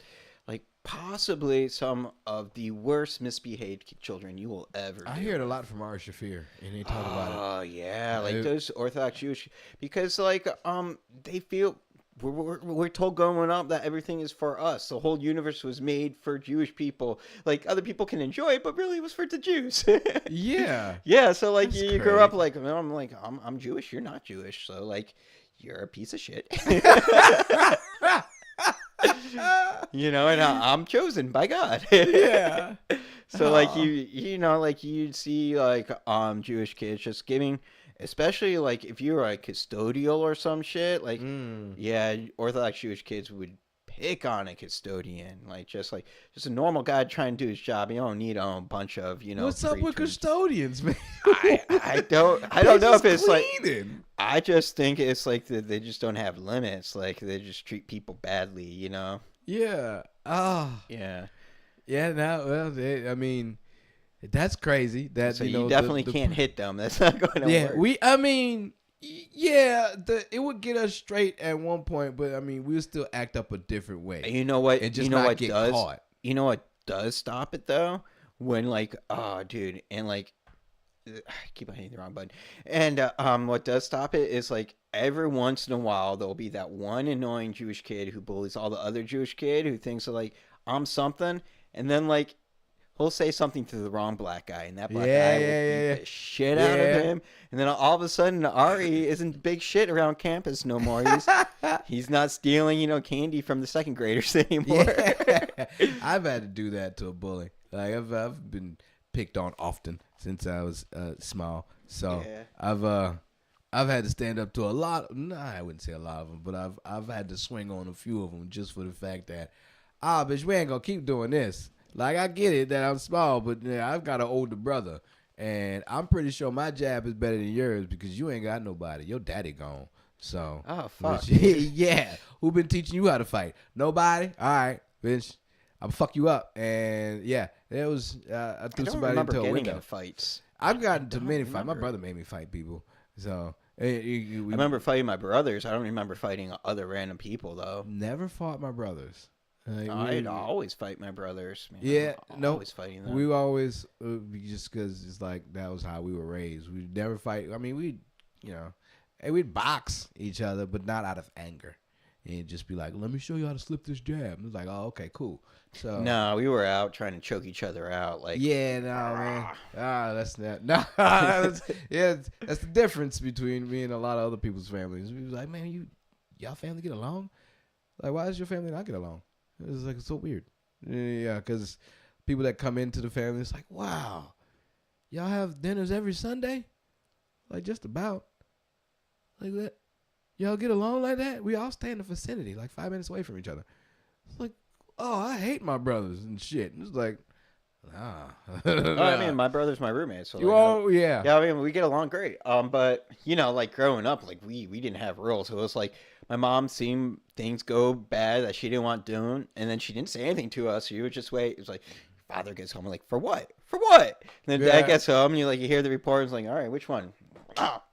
like possibly some of the worst misbehaved children you will ever. I do. hear it a lot from Ari Shafir, and they talk about it. Oh yeah, like Uh, those Orthodox Jewish, because like they feel we're told growing up that everything is for us. The whole universe was made for Jewish people. Like other people can enjoy it, but really it was for the Jews. Yeah. Yeah, so like That's you grow up great. like, well, I'm Jewish, you're not Jewish, so like you're a piece of shit. And I'm chosen by God. Yeah. So like Aw. like you'd see like Jewish kids just giving, especially like if you were like custodial or some shit, like yeah, Orthodox Jewish kids would pick on a custodian, like just a normal guy trying to do his job. You don't need a bunch of What's up with preachers. custodians, man? I don't They know just if it's like, cleaning. I just think it's like that they just don't have limits. Like they just treat people badly, Yeah. Ah. Yeah. Yeah. Now, well, I mean, that's crazy. That So you know, you definitely the can't hit them. That's not going to Yeah, work. I mean, yeah, it would get us straight at one point, but I mean, we'll still act up a different way. You know what? And just you know not what get does? caught. You know what does stop it though? When like, oh, dude, and like, I keep on hitting the wrong button. And what does stop it is like every once in a while there'll be that one annoying Jewish kid who bullies all the other Jewish kid who thinks like I'm something, and then like he'll say something to the wrong black guy, and that black guy will beat the shit out of him, and then all of a sudden Ari isn't big shit around campus no more. He's not stealing candy from the second graders anymore. Yeah. I've had to do that to a bully. Like I've been picked on often since I was small, so Yeah. I've had to stand up to a lot. No, I wouldn't say a lot of them, but I've had to swing on a few of them just for the fact that bitch, we ain't gonna keep doing this. Like I get it that I'm small, but I've got an older brother, and I'm pretty sure my jab is better than yours because you ain't got nobody. Your daddy gone. So Oh fuck. yeah, who been teaching you how to fight? Nobody. All right, bitch. I'll fuck you up. And yeah, it was. I threw I don't somebody remember into a getting window. in fights. I've gotten to don't many fights. My remember. brother made me fight people. So I remember fighting my brothers. I don't remember fighting other random people though. never fought my brothers. Like, I'd always fight my brothers. Man. Yeah, I'm no, always fighting them. we always just because it's like that was how we were raised. We never fight. I mean, and we'd box each other, but not out of anger. And it'd just be like, "Let me show you how to slip this jab." And it's like, "Oh, okay, cool." So No, we were out trying to choke each other out. Like yeah, no man, that's not. No, that's the difference between me and a lot of other people's families. We was like, man, y'all family get along? Like, why does your family not get along? It's like it's so weird. Yeah, because people that come into the family, it's like, wow, y'all have dinners every Sunday, like just about, like that. Y'all get along like that? We all stay in the vicinity, like 5 minutes away from each other. It's like, oh, I hate my brothers and shit. And it's like, nah. I mean, my brother's my roommate, so You like, all, yeah. yeah, I mean, we get along great. But like growing up, like we didn't have rules. So it was like my mom seen things go bad that she didn't want doing, and then she didn't say anything to us. So you would just wait. It was like father gets home, like for what? For what? And then Yeah. dad gets home, and you hear the report. It's like, all right, which one? Ah.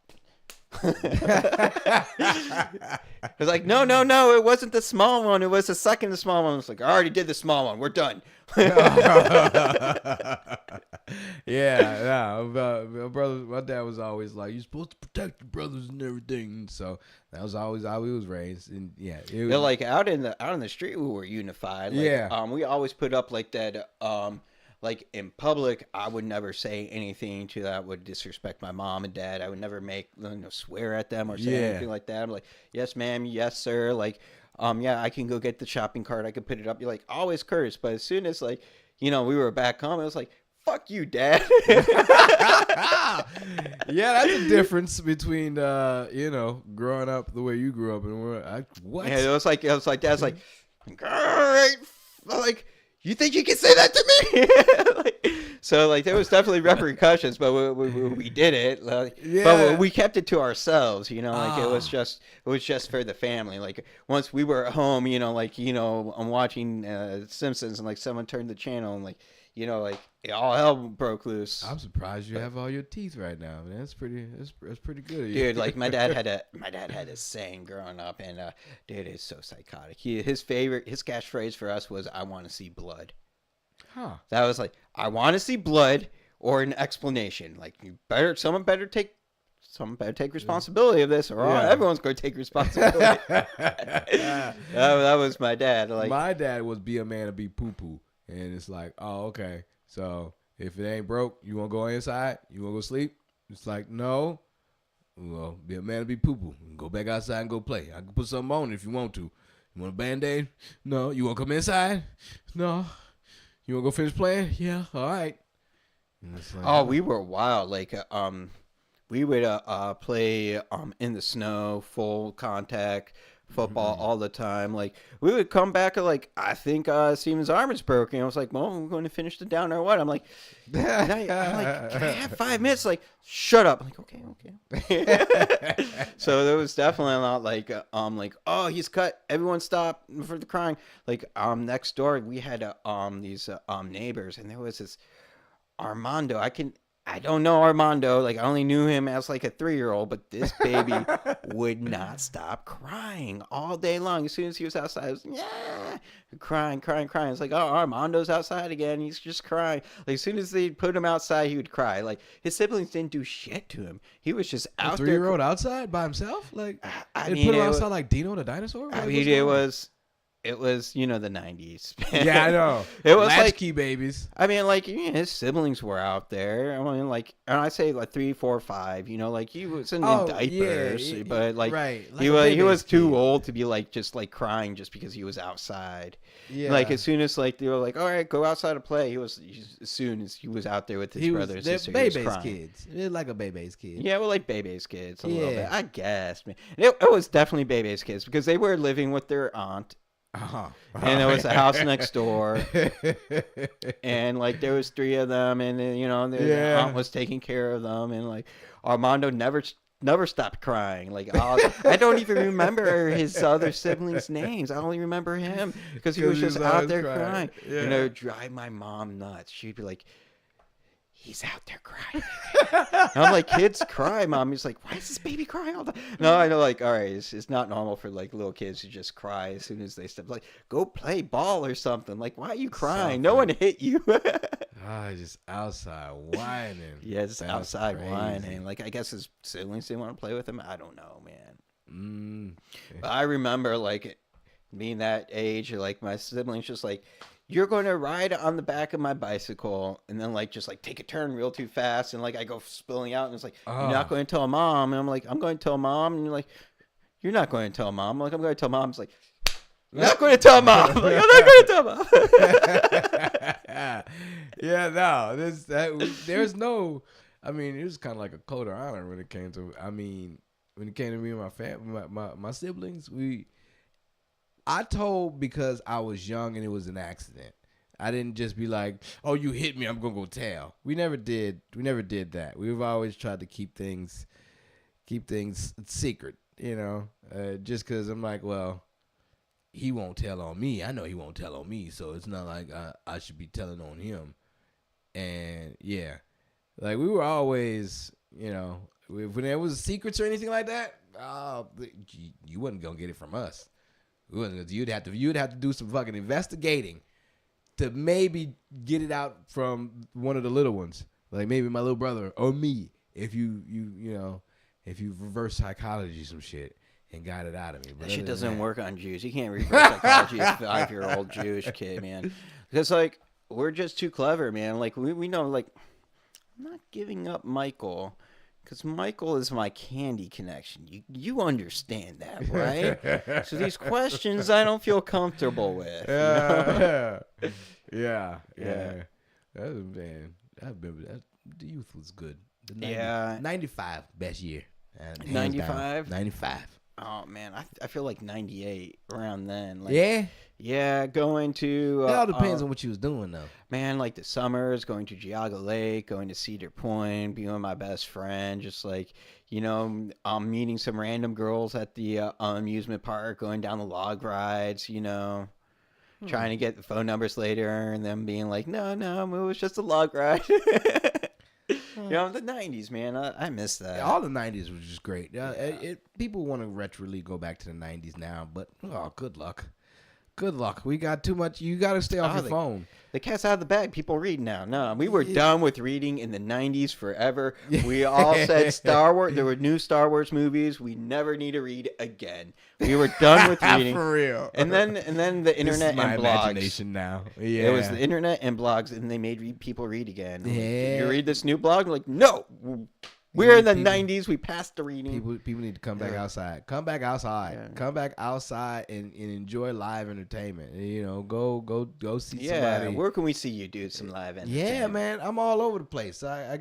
It's like, no, it wasn't the small one. It was the second the small one. It's like, I already did the small one. We're done. Yeah, my brother, my dad was always like, "You're supposed to protect your brothers and everything." So that was always how we was raised, and yeah, it was, They're like out in the street we were unified. Like, Yeah. we always put up like that. Like in public, I would never say anything to that would disrespect my mom and dad. I would never swear at them or say Yeah. anything like that. I'm like, yes, ma'am, yes, sir. Like, yeah, I can go get the shopping cart. I can put it up. You're like always curse, but as soon as we were back home, it was like, fuck you, dad. yeah, that's the difference between growing up the way you grew up and what. Yeah, it was like dad's like, all right, like, you think you can say that to me? So like there was definitely repercussions, but we did it. Like, Yeah. but we kept it to ourselves. You know, like Ah. it was just for the family. Like once we were at home, you know, like I'm watching Simpsons and like someone turned the channel and like like all hell broke loose. I'm surprised you have all your teeth right now, man. That's pretty good. Dude, like my dad had a saying growing up, and dude, it's so psychotic. His catchphrase for us was "I want to see blood." Huh. That was like, "I want to see blood," or an explanation. Like someone better take responsibility of this, or everyone's going to take responsibility. that was my dad. Like my dad was be a man to be poo poo, and it's like, oh, okay. So if it ain't broke, you want to go inside? You want to go sleep? It's like, no. Well, be a man to be poo poo. Go back outside and go play. I can put something on if you want to. You want a Band-Aid? No. You want to come inside? No. You want to go finish playing? Yeah. All right. Like, we were wild. Like, we would play in the snow, full contact football all the time. Like we would come back at like I think Steven's arm is broken. I was like, well, we're going to finish it down or what? I'm like, can I have 5 minutes? Like, shut up. I'm like, okay. So there was definitely a lot like oh, he's cut. Everyone stop for the crying. Like next door we had these neighbors, and there was this Armando. I don't know Armando. Like, I only knew him as, like, a 3-year-old, but this baby would not stop crying all day long. As soon as he was outside, I was, crying. It's like, oh, Armando's outside again. He's just crying. Like, as soon as they put him outside, he would cry. Like, his siblings didn't do shit to him. He was just out there. A 3-year-old outside by himself? Like, I mean, put him outside like Dino the dinosaur? I mean, it was the 90s. Yeah, I know. It was latchkey babies. I mean, like, his siblings were out there. I mean, like, and I say like 3, 4, 5. Like he was in diapers, but like, right. Like he was too old to be like just like crying just because he was outside. Yeah. Like as soon as like they were like, all right, go outside to play. As soon as he was out there with his brother and sister, he was crying. Kids. They're like a Bebe's kid. Yeah, well, like Bebe's kids a little bit, I guess. Man, it was definitely Bebe's kids because they were living with their aunt. And there was a house next door, and like there was 3 of them, and their aunt was taking care of them, and like Armando never stopped crying. Like I don't even remember his other siblings' names. I only remember him because he was just out there crying. Yeah. And it would drive my mom nuts. She'd be like, he's out there crying. And I'm like, kids cry, Mom. He's like, why is this baby crying all the time? No, I know, like, all right, it's not normal for like little kids to just cry as soon as they step. Like, go play ball or something. Like, why are you crying? No one hit you. Just outside whining. Yeah, just outside whining. Like, I guess his siblings didn't want to play with him. I don't know, man. But I remember like being that age, like my siblings just like, you're going to ride on the back of my bicycle and then like just like take a turn real too fast, and like I go spilling out, and it's like, you're not going to tell Mom. And I'm like, I'm going to tell Mom. And you're like, you're not going to tell Mom. I'm like, I'm going to tell Mom. It's like, you're not going to tell Mom. I'm like, I'm not going to tell Mom. Yeah, no, there's no, I mean, it was kind of like a code of honor when it came to, me and my family, my siblings, I told because I was young and it was an accident. I didn't just be like, oh, you hit me, I'm going to go tell. We never did that. We've always tried to keep things secret, just because I'm like, well, he won't tell on me. I know he won't tell on me, so it's not like I should be telling on him. And, yeah, like we were always, when there was secrets or anything like that, you wasn't going to get it from us. You'd have to do some fucking investigating to maybe get it out from one of the little ones, like maybe my little brother or me. If you reverse psychology some shit and got it out of me. That shit doesn't work on Jews. You can't reverse psychology as a 5-year-old Jewish kid, man. Because like we're just too clever, man. Like we know, like I'm not giving up Michael. Because Michael is my candy connection. You understand that, right? So these questions I don't feel comfortable with. Yeah. The youth was good. 95 best year. 95? 95. Oh man, I feel like 98 around then. Like Yeah, yeah, going to it all depends on what you was doing though. man, like the summers, going to Geauga Lake, going to Cedar Point, being with my best friend, just like, meeting some random girls at the amusement park, going down the log rides, trying to get the phone numbers later, and them being like, no, no, it was just a log ride. The 90s, man, I miss that. All the '90s was just great. Yeah. People want to retroly go back to the '90s now, but good luck. Good luck. We got too much. You got to stay off your phone. The cat's out of the bag. People read now. No, we were done with reading in the 90s forever. We all said Star Wars. There were new Star Wars movies. We never need to read again. We were done with reading. For real. And then the internet this is my and blogs. imagination now. Yeah. It was the internet and blogs, and they made people read again. Yeah. You read this new blog? Like, no. We're in the 90s. We passed the reading. People need to come back outside. Come back outside. Yeah. Come back outside and enjoy live entertainment. Go see Yeah, somebody. where can we see you do some live entertainment? Yeah, man, I'm all over the place. I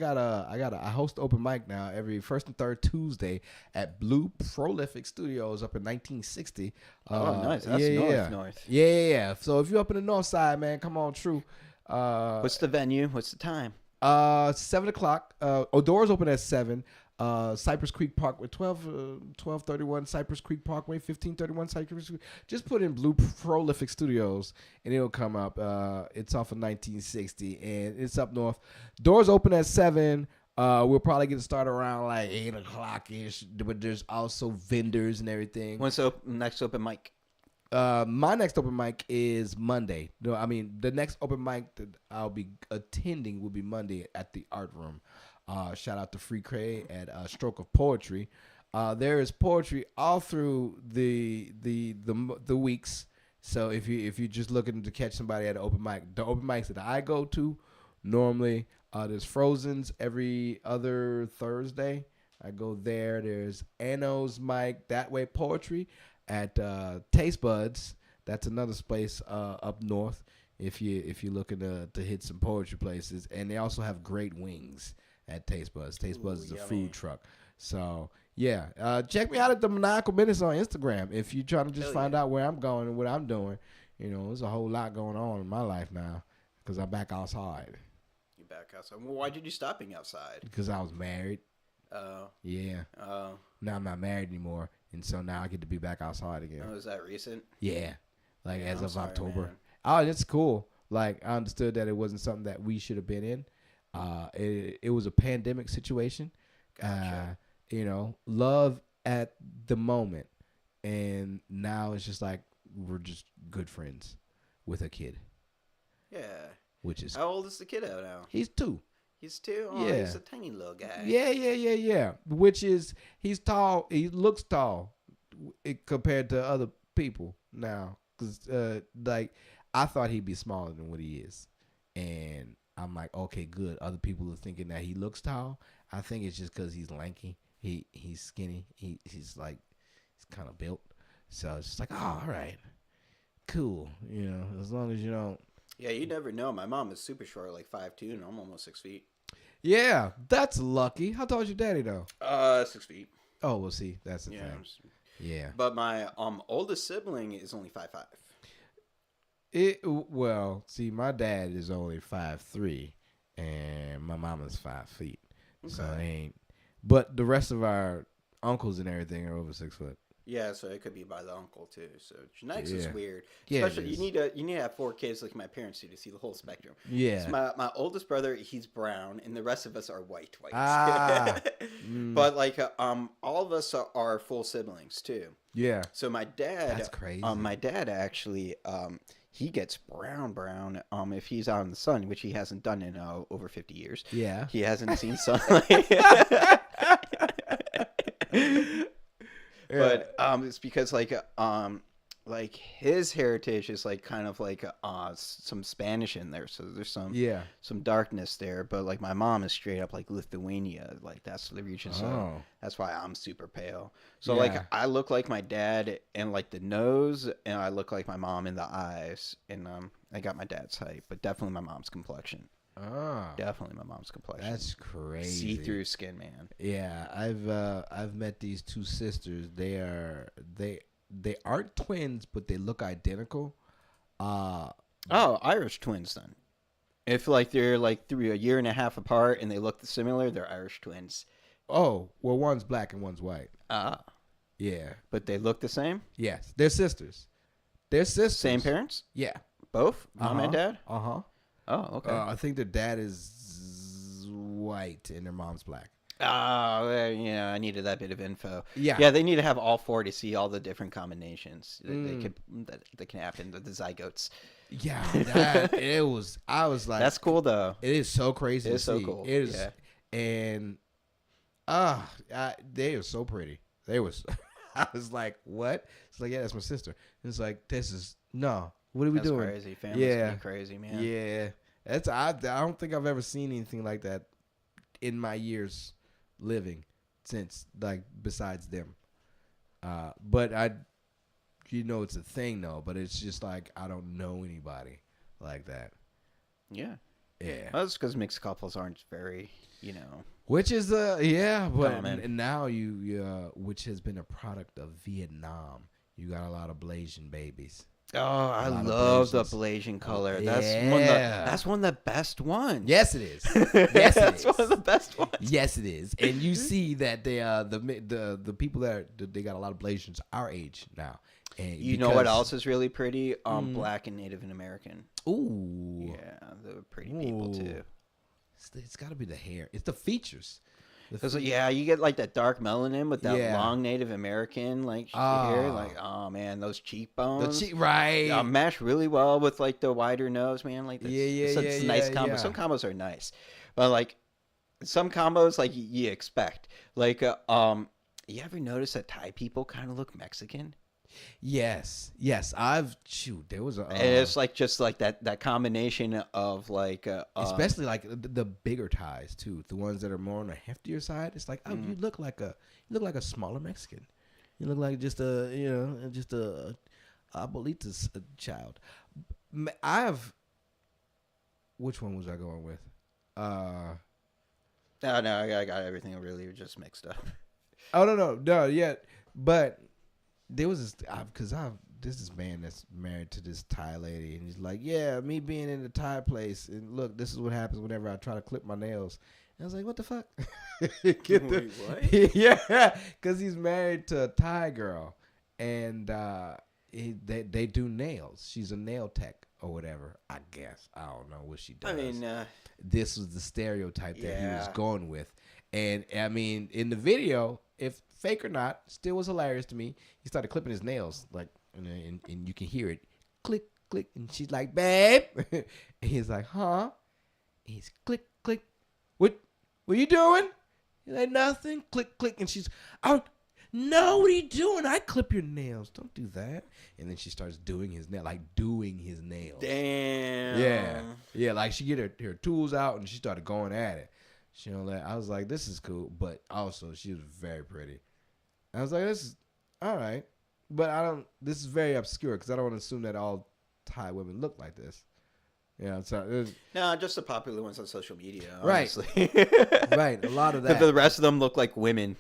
host open mic now every first and third Tuesday at Blue Prolific Studios up in 1960. Oh, nice. That's north. Yeah. So if you're up in the north side, man, come on through. What's the venue? What's the time? 7:00. Doors open at 7. Cypress Creek Parkway, 1231 Cypress Creek Parkway, 1531 Cypress Creek. Just put in Blue Prolific Studios and it'll come up. It's off of 1960 and it's up north. Doors open at 7. We'll probably get started around like 8 o'clock ish, but there's also vendors and everything. When's next open mic? My next open mic is Monday. No, I mean the next open mic that I'll be attending will be Monday at the Art Room. Shout out to Free Cray at Stroke of Poetry. There is poetry all through the weeks. So if you're just looking to catch somebody at an open mic, the open mics that I go to normally there's Frozen's every other Thursday. I go there. There's Anno's mic, That Way Poetry at Taste Buds. That's another place up north if you're looking to hit some poetry places. And they also have great wings at Taste Buds. Taste Buds is a food truck. So yeah, check me out at the Maniacal Minutes on Instagram if you're trying to just find out where I'm going and what I'm doing. There's a whole lot going on in my life now because I'm back outside. You're back outside. Well, why did you stop being outside? Because I was married. Oh. Yeah. Oh. Now I'm not married anymore. And so now I get to be back outside again. Oh, is that recent? Yeah. Like as of October. Man. Oh, it's cool. Like I understood that it wasn't something that we should have been in. It was a pandemic situation. Gotcha. Love at the moment. And now it's just like we're just good friends with a kid. Yeah. Which is how old is the kid out now? He's 2. He's 2? Oh, yeah. He's a tiny little guy. Yeah. Which is, he's tall. He looks tall compared to other people now. Because, I thought he'd be smaller than what he is. And I'm like, okay, good. Other people are thinking that he looks tall. I think it's just because he's lanky. He's skinny. He's kind of built. So it's just like, oh, all right. Cool. As long as you don't. Yeah, you never know. My mom is super short, like 5'2", and I'm almost 6 feet. Yeah, that's lucky. How tall is your daddy, though? 6 feet. Oh, well, see, that's the thing. Yeah. But my oldest sibling is only 5'5". See, my dad is only 5'3", and my mama's 5 feet. Okay. So it ain't. But the rest of our uncles and everything are over 6 foot. Yeah, so it could be by the uncle too. So genetics is weird. Yeah, especially you need to have 4 kids like my parents do to see the whole spectrum. Yeah. So my oldest brother, he's brown, and the rest of us are white. But all of us are full siblings too. Yeah. So my dad, that's crazy. My dad actually, he gets brown. If he's out in the sun, which he hasn't done in over 50 years. Yeah. He hasn't seen sunlight. But it's because his heritage is kind of some Spanish in there, so there's some darkness there. But my mom is straight up Lithuania, that's the region. So that's why I'm super pale. So I look like my dad in the nose, and I look like my mom in the eyes, and I got my dad's height, but definitely my mom's complexion. Definitely my mom's complexion. That's crazy. See-through skin, man. Yeah, I've met these two sisters. They aren't twins, but they look identical. Oh, Irish twins then. If like they're like through a year and a half apart and they look similar, they're Irish twins. Oh, well, one's black and one's white. Ah, Yeah. but they look the same. Yes, they're sisters. They're sisters. Same parents, Yeah. both mom and dad. Uh-huh. Oh, okay. I think their dad is white and their mom's black. Oh, yeah, I needed that bit of info. Yeah. Yeah, they need to have all four to see all the different combinations that can happen. The zygotes. Yeah, I was like, That's cool though. it is so crazy It to is so see. cool. It is, Yeah. and they are so pretty. They was, I was like, what? It's like, yeah, that's my sister. And it's like, what are we That's doing? crazy. Families Yeah. can be crazy, man. Yeah, I don't think I've ever seen anything like that in my years living since, like, besides them. But it's a thing though. But it's just like I don't know anybody like that. Yeah. Yeah. Well, that's because mixed couples aren't very, Which is but Common. and now which has been a product of Vietnam. You got a lot of Blasian babies. Oh, I lot of love the Blasians. Blasian color. Yeah. That's one of the best ones. Yes, it is. Yes, it That's is. one of the best ones. Yes, it is. And you see that they the people they got a lot of Blasians our age now. And You know what else is really pretty? Black and Native and American. Ooh. Yeah, they're pretty people too. It's got to be the hair. It's the features. Because you get like that dark melanin with that Yeah. long Native American hair. Like, oh man, those cheekbones. Right. Mash really well with like the wider nose, man. Like, it's a nice combo. yeah. Some combos are nice, but like some combos, like you expect. Like, you ever notice that Thai people kind of look Mexican? Yes. There was a And it's like just like that combination of like, especially like the bigger ties too, the ones that are more on the heftier side. It's like, you look like a smaller Mexican. You look like just a abuelita's child. Which one was I going with? Oh no, I got everything really just mixed up. Oh no, yeah, but there was this because there's this man that's married to this Thai lady, and he's like, yeah, me being in the Thai place, and look, this is what happens whenever I try to clip my nails. And I was like, what the fuck? Wait, what? Yeah, because he's married to a Thai girl, and they do nails. She's a nail tech or whatever, I guess. I don't know what she does. I mean, this was the stereotype that he was Yeah. going with. And I mean, in the video, if fake or not, still was hilarious to me. He started clipping his nails, like, and you can hear it, click, click, and she's like, babe, and he's like, huh? And he's click, click, what are you doing? He's like, nothing, click, click, and she's, oh, no, what are you doing? I clip your nails. Don't do that. And then she starts doing his nails. damn. Yeah, like she get her tools out and she started going at it. I was like, this is cool, but also she was very pretty. I was like, this is all right, but this is very obscure because I don't want to assume that all Thai women look like this. Yeah, so No, just the popular ones on social media. Right. Honestly. right, a lot of that. The rest of them look like women.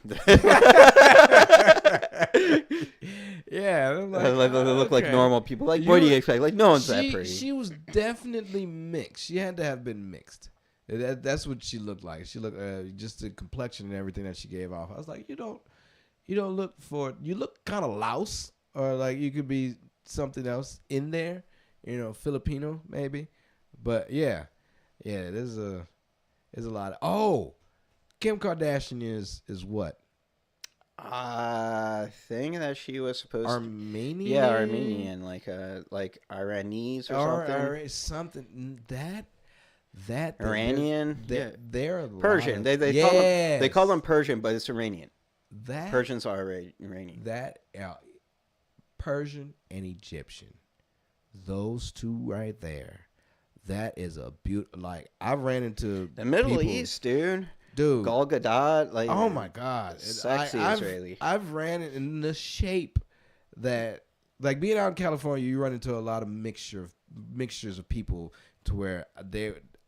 Yeah, I'm They look like okay. normal people. Like, what do you expect? Like, no one's that pretty. She was definitely mixed. She had to have been mixed. That's what she looked like. She looked just the complexion and everything that she gave off. I was like, you don't you look kind of Laos, or like you could be something else in there, Filipino maybe. But yeah, there's a lot of Kim Kardashian is what? I think that she was supposed Armenian. Yeah, Armenian, like Iranese or something. Something that Iranian. They're a Persian. lot of- They call them Persian, but it's Iranian. that Persians are Iranian. that Persian and Egyptian. Those two right there. That is a beautiful. Like, I ran into The Middle people- East, dude. dude. Gal Gadot, like, Oh my God, sexy I've, Israeli. I've ran it in the shape that, like, being out in California, you run into a lot of mixtures of people to where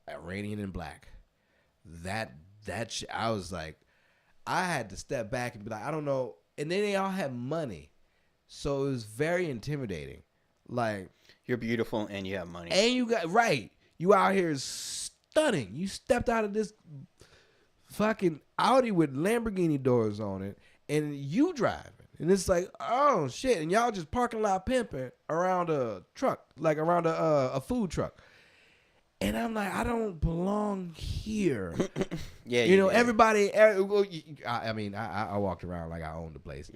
Iranian and black. I was like, I had to step back and be like, I don't know. And then they all had money, so it was very intimidating. Like, you're beautiful and you have money, and you got right. You out here is stunning. You stepped out of this fucking Audi with Lamborghini doors on it, and you driving. And it's like, oh shit! And y'all just parking lot pimping around a truck, like around a food truck. And I'm like, I don't belong here. Yeah, you know, everybody. I walked around like I owned the place,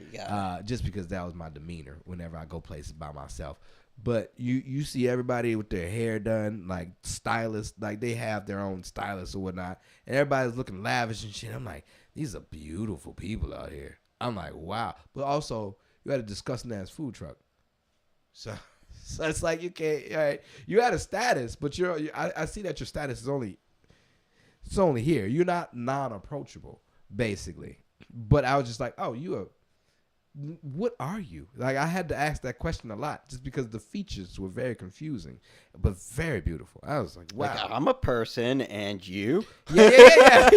just because that was my demeanor whenever I go places by myself. But you see everybody with their hair done, like stylists, like they have their own stylists or whatnot, and everybody's looking lavish and shit. I'm like, these are beautiful people out here. I'm like, wow. But also, you had a disgusting ass food truck, so it's like you can't. All right, you had a status, but I see that your status is only here. You're not non-approachable, basically. But I was just like, oh, what are you? Like, I had to ask that question a lot just because the features were very confusing, but very beautiful. I was like, wow. Like, I'm a person and you? Yeah.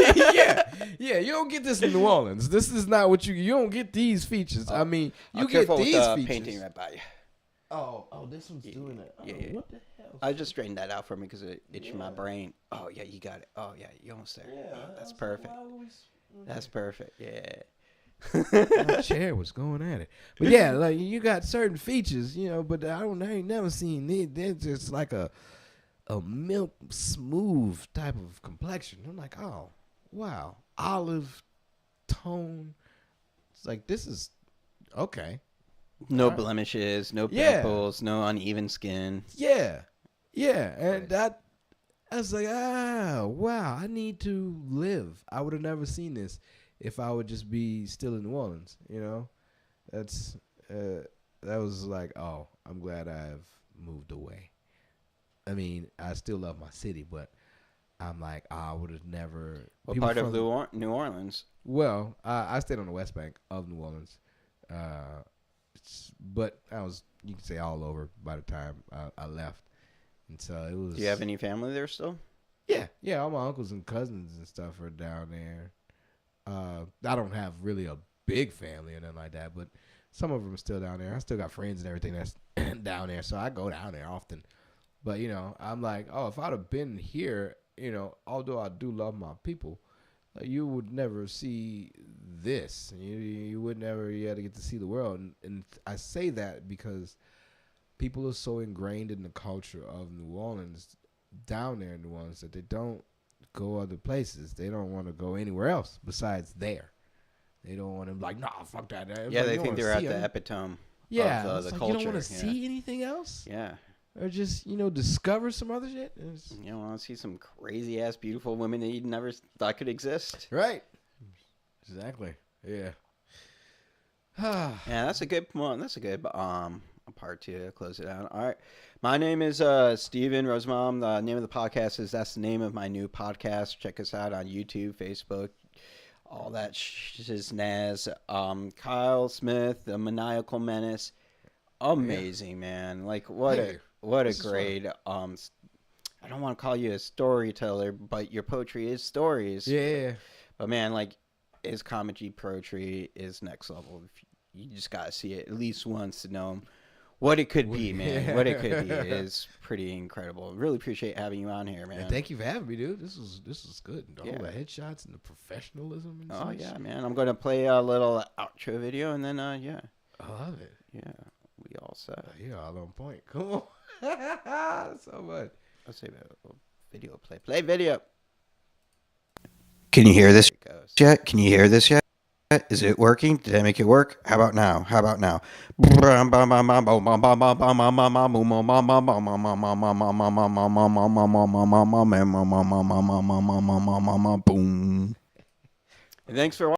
You don't get this in New Orleans. This is not what you don't get these features. I mean, you get these features. Painting right by you. Oh, this one's doing it. Oh, Yeah. What the hell? I just straightened that out for me because it itched my brain. Oh, yeah, you got it. Oh, yeah, you almost there. Yeah, Oh, that's perfect. That's perfect. Yeah. My chair was going at it, but yeah, like you got certain features, you know. But I ain't never seen it. They're just like a milk smooth type of complexion. I'm like, oh wow, olive tone. It's like, this is okay. No blemishes, no pimples, no uneven skin. Yeah, and I was like, wow, I need to live. I would have never seen this if I would just be still in New Orleans, you know. That was like, oh, I'm glad I've moved away. I mean, I still love my city, but I'm like, I would have never. What part of New Orleans? Well, I stayed on the West Bank of New Orleans, but I was, you can say, all over by the time I left, and so it was. Do you have any family there still? Yeah. All my uncles and cousins and stuff are down there. I don't have really a big family or nothing like that, but some of them are still down there. I still got friends and everything that's down there, so I go down there often. But, you know, I'm like, oh, if I'd have been here, you know, although I do love my people, you would never see this. You would never get to see the world. And I say that because people are so ingrained in the culture of New Orleans, down there in New Orleans, that they don't go other places. They don't want to go anywhere else besides there. They don't want to, like, nah, fuck that. Yeah, they think they're at the epitome of the culture. You don't want to see anything else? Yeah. Or just, you know, discover some other shit? You want to see some crazy-ass beautiful women that you never thought could exist? Right. Exactly. Yeah. Yeah, that's a good one. That's a good part to close it out. All right. My name is Steven Rosenbaum. The name of the podcast is That's the Name of My New Podcast. Check us out on YouTube, Facebook, all that shiznaz. Kyle Smith, The Maniacal Menace. Amazing, man. Like, what a great, I don't want to call you a storyteller, but your poetry is stories. Yeah. But, man, like, his comedy poetry is next level. You just got to see it at least once to know what it could be, man. What it could be is pretty incredible. Really appreciate having you on here, man. And thank you for having me, dude. This was good. All the headshots and the professionalism and such. Yeah, man. I'm going to play a little outro video and then, yeah. I love it. Yeah. We all set. You're all on point. Come on. So much. Let's see video play. Play video. Can you hear this yet? Can you hear this yet? Is it working? Did I make it work? How about now? Boom. Thanks for watching.